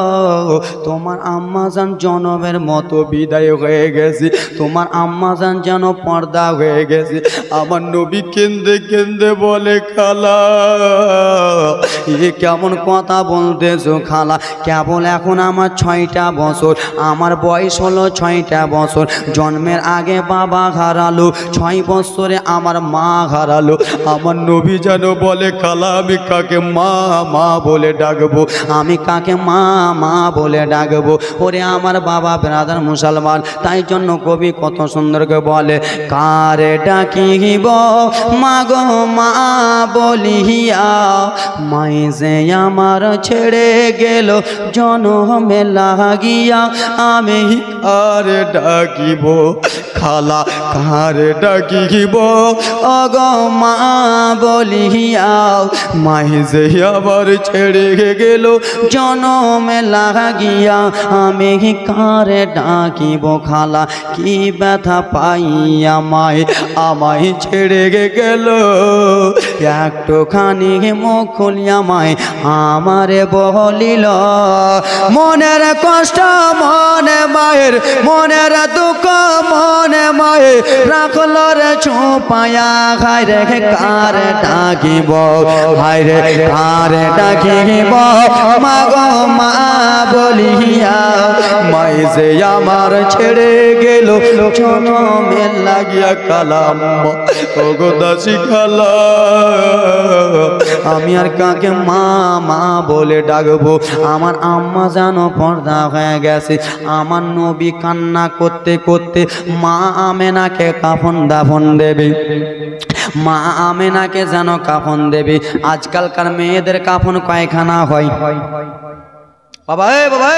S1: তোমার আম্মা যান জনমের মতো বিদায় হয়ে গেছে, তোমার আম্মা যান যেন পর্দা হয়ে গেছে। আমার নবী কেন্দে কেন্দে বলে, খালা এ কেমন কথা বলতেছো খালা? কেবল এখন আমার 6টা বছর, আমার বয়স হলো 6টা বছর। জন্মের আগে বাবা হারালো, 6 বছরে আমার মা হারালো। আমার নবী যেন বলে, খালা আমি কাকে মা মা বলে ডাকবো? আমি কাকে মা মা বলে ডাকবো? ওরে আমার বাবা ব্রাদার মুসলমান, তাই জন্য কবি কত সুন্দর করে বলে, কারে ডাকিব মাগো মা বলিয়া, মাই যে আমার ছেড়ে গেল জনমে লাগিয়া, আমি কারে ডাকিব খালা কারে ডাকিব অগো মা বলিয়া, মাই যে আমার ছেড়ে গেল জনমে লাগিয়া, আমি কারে ডাকিব খালা? কি ব্যথা পাইয়া মাই আমায় ছেড়ে গেল, একটুখানি মুখ খুলিয়া মাই আমারে বলিল, মনের কষ্ট মনে মায়ের, মনের দুঃখ মনে মায়ে রাখল রে ছুপায়া, খাই রে কারে ডাকিব, হাই রে কারে ডাকিব মাগো মা বলিয়া, মাই যে আমার ছেড়ে গেল জনমে লাগিয়া, কালাম ওগো দাসী খালা আমি আর কাকে মা মা বলে ডাকবো? আমার আম্মা যেন পর্দা হয়ে গেছে। আমার নবী কান্না করতে করতে মা আমেনাকে কাফন দাফন দেবে, মা আমেনাকে যেন কাফন দেবে। আজকালকার মেয়েদের কাফন কয়খানা হয় বাবা? বাবা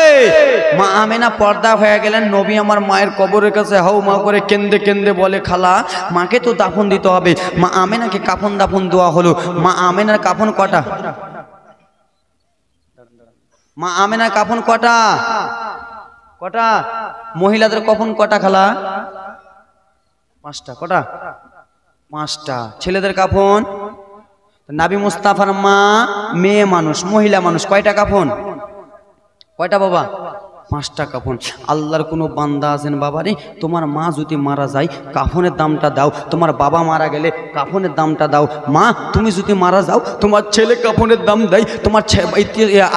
S1: মা আমেনা পর্দা হয়ে গেলেন, নবী আমার মায়ের কবরের কাছে হাউ মা করে কেন্দে কেন্দে বলে, খালা মাকে তো দাফন দিতে হবে। মা আমেনাকে কাফন দাফন দেওয়া হলো। মা আমেনার কাফন কটা? মা আমেনার কাফন কটা? কটা? মহিলাদের কাফন কটা খালা? 5টা। কটা? 5টা। ছেলেদের কাফন? নবী মুস্তাফার মা মেয়ে মানুষ, মহিলা মানুষ, কয়টা কাফন? কয়টা বাবা? 5টা কাফন। আল্লাহর কোনো বান্দা আছেন বাবা রে, তোমার মা যদি মারা যায় কাফনের দামটা দাও, তোমার বাবা মারা গেলে কাফনের দামটা দাও। মা তুমি যদি মারা যাও তোমার ছেলে কাফনের দাম দেয়, তোমার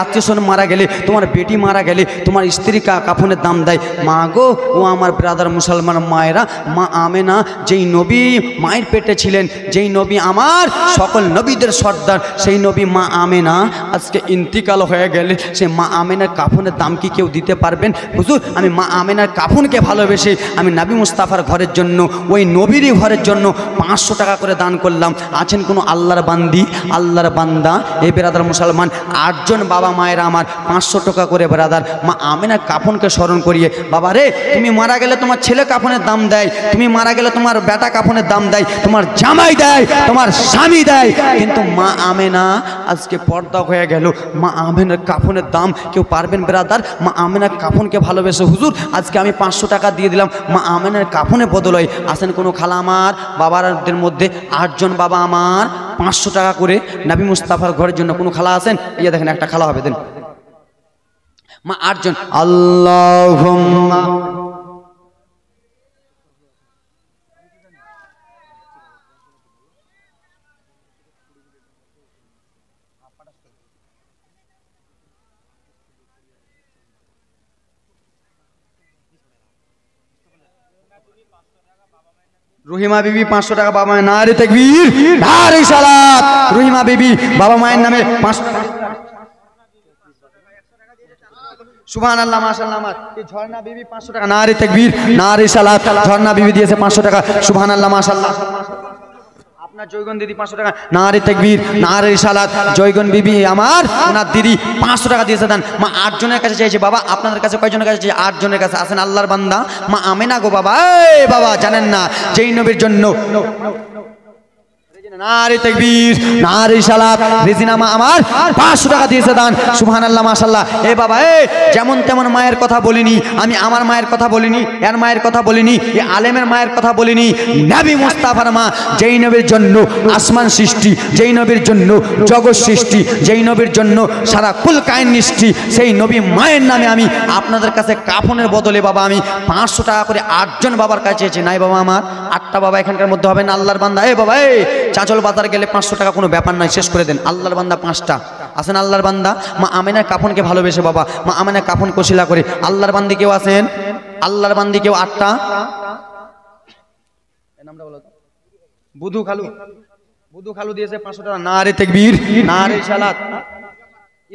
S1: আত্মীয়স্বজন মারা গেলে, তোমার বেটি মারা গেলে তোমার স্ত্রী কাফনের দাম দেয়। মা গো ও আমার ব্রাদার মুসলমান মায়েরা, মা আমেনা যেই নবী মায়ের পেটে ছিলেন, যেই নবী আমার সকল নবীদের সর্দার, সেই নবী মা আমেনা আজকে ইন্তিকাল হয়ে গেলে, সে মা আমেনার কাফনের দাম কি কেউ দিতে পারবেন? হুজুর আমি মা আমেনার কাফনকে ভালোবেসে আমি নবী মুস্তাফার ঘরের জন্য, ওই নবীরই ঘরের জন্য 500 টাকা করে দান করলাম। আছেন কোনো আল্লাহর বান্দি, আল্লাহর বান্দা? এই বেরাদার মুসলমান 8 জন বাবা মায়েরা আমার 500 টাকা করে বেরাদার মা আমেনার কাফনকে স্মরণ করিয়ে, বাবা রে তুমি মারা গেলে তোমার ছেলে কাফনের দাম দেয়, তুমি মারা গেলে তোমার বেটা কাফনের দাম দেয়, তোমার জামাই দেয়, তোমার স্বামী দেয়, কিন্তু মা আমেনা আজকে পর্দা হয়ে গেল। মা আমেনার কাফনের দাম কেউ পারবেন বেরাদার? মা আমেনার কাফনকে ভালোবেসে হুজুর আজকে আমি 500 টাকা দিয়ে দিলাম মা আমেনার কাফনে বদলয়। আসেন কোনো খালা আমার বাবাদের মধ্যে 8 জন বাবা আমার 500 টাকা করে নবী মুস্তাফার ঘরের জন্য কোনো খালা আছেন? ইয়ে দেখেন একটা খালা হবে, দেন মা 8 জন। আল্লাহুম্মা রহিমা বিবি 500 টাকা বাবা মায়ের, নারে তাকবীর নারে সালাত। রহিমা বিবি বাবা মায়ের নামে 500 টাকা। সুবহানাল্লাহ মাশাআল্লাহ। আমার এই ঝর্ণা বিবি 500 টাকা, নারে তাকবীর নারে সালাত। ঝর্ণা বিবি দিয়েছে 500 টাকা, সুবহানাল্লাহ মাশাআল্লাহ। আপনার জয়গণ দিদি 500 টাকা, নারে তাকবীর, নারে রিসালাত। জয়গণ বিবি আমার ওনার দিদি 500 টাকা দিয়েছে দান। মা 8 জনের কাছে চাইছে। বাবা আপনাদের কাছে কয়জনের কাছে চাইছে? 8 জনের কাছে। আসেন আল্লাহর বান্দা মা আমেনা গো বাবা। এই বাবা জানেন না যেই নবীর জন্য নারে তাকবীর, নারে রিসালাত, রেজিনা মা আমার 500 টাকা দিয়েছে দান। সুবহানাল্লাহ মাশাআল্লাহ। এ বাবা যেমন তেমন মায়ের কথা বলিনি আমি, আমার মায়ের কথা বলিনি, এর মায়ের কথা বলিনি, এ আলেমের মায়ের কথা বলিনি। নবী মুস্তাফার মা, যেই নবীর জন্য আসমান সৃষ্টি, যেই নবীর জন্য জগৎ সৃষ্টি, যেই নবীর জন্য সারা কুল কায়ন সৃষ্টি, সেই নবী মায়ের নামে আমি আপনাদের কাছে কাফনের বদলে বাবা আমি 500 টাকা করে 8 জন বাবার কাছে চেয়েছি। নাই বাবা আমার 8টা বাবা এখানকার মধ্যে হবে না। আল্লাহর বান্দা বাবা চাঁচল বাজার গেলে 500 টাকা কোনো ব্যাপার নয়, শেষ করে দেন। আল্লাহর বান্দা 5টা আসেন। আল্লাহর বান্দা মা আমেনার কাফনকে ভালোবেসে বাবা মা আমেনার কাফন কোশিলা করে। আল্লাহর বান্দি কেউ আছেন? আল্লাহর বান্দি কেউ 8টা? নামটা বলো। বুধু খালু, বুধু খালু দিয়েছে 500 টাকা। নারে তাকবীর, নারে রিসালাত।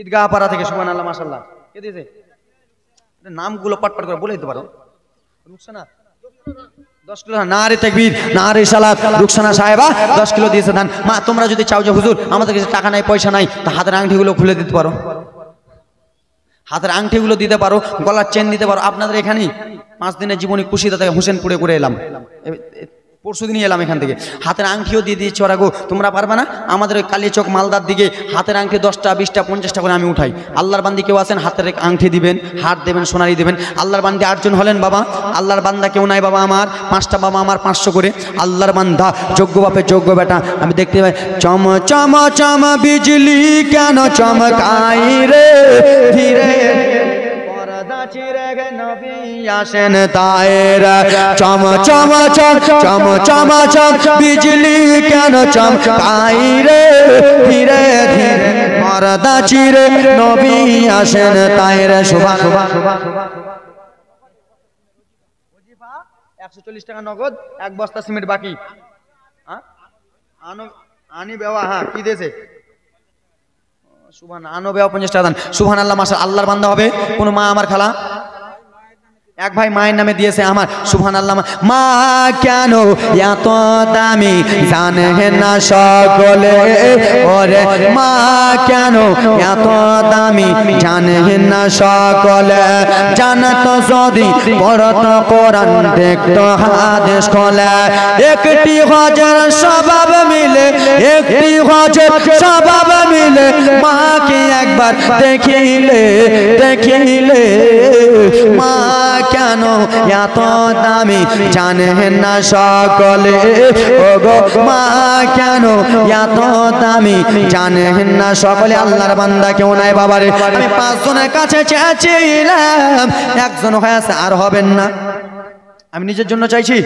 S1: ঈদগাহ পাড়া থেকে সুবহানাল্লাহ মাশাআল্লাহ। কে দিয়েছে? নামগুলো পাটপাট করে বলে দিতে পারো। রুকসানা 10 কিলো। নারে তাকবীর, নারে রিসালাত। রুকসানা সাহেবা 10 কিলো দিয়েছে ধান। মা তোমরা যদি চাও যে হুজুর আমাদের কাছে টাকা নাই, পয়সা নাই, তো হাতের আংটিগুলো খুলে দিতে পারো, হাতের আংটিগুলো দিতে পারো, গলার চেন দিতে পারো। আপনাদের এখানেই 5 দিনের জীবনী কুশিদা থেকে হোসেনপুরে করে এলাম, পরশু দিনই এলাম এখান থেকে। হাতের আংটিও দিয়ে দিয়েছি ওরা গো। তোমরা পারবে না? আমাদের ওই কালীচক মালদার দিকে হাতের আংটি 10টা 20টা 50টা করে আমি উঠাই। আল্লাহর বান্দি কেউ আছেন? হাতের আংটি দিবেন, হাত দেবেন, সোনারি দেবেন। আল্লাহর বান্দি 8 জন হলেন বাবা। আল্লাহর বান্দা কেউ নাই বাবা আমার 5টা বাবা আমার 500 করে। আল্লাহর বান্দা যোগ্য বাপে যোগ্য বেটা। আমি দেখতে পাই চম চম চম বিজলি কেন চমকাই রে ধীরে, পর্দা চিরে গে নবী আসেন তায়েরা। চম চম চম চম চম চম বিজলি কেন চমকাই রে ধীরে ধীরে, পর্দা চিরে নবী আসেন তায়েরা। সুবহানাল্লাহ। 140 টাকা নগদ, 1 বস্তা সিমেন্ট বাকি। আনি বেওয়া হ্যাঁ কি দিয়েছে? সুবহানাল্লাহ। আনো বেওয়া 50 টাকা দান। সুবহানাল্লাহ মাশাআল্লাহ। আল্লাহর বান্দা হবে কোন মা আমার খালা? এক ভাই মায়ের নামে দিয়েছে আমার। সুবহানাল্লাহ। মা কেন এত দামি জানে না সকলে, ওরে মা কেন এত দামি জানে না সকলে। জানতো যদি পড়ত কোরআন দেখতো হাদিস খোলে, একটি হজের স্বভাব মিলে, একটি হজের স্বভাব মিলে, মাকে একবার দেখিলে দেখিলে, মা কেন এত দামি জানেন না সকলে, ওগো মা কেন এত দামি জানেন না সকলে। আল্লাহর বান্দা কেউ নাই বাবারে। আমি 5 জনের কাছে চেয়েছিলাম, 1 জন হয়েছে আর হবেন না। আমি নিজের জন্য চাইছি।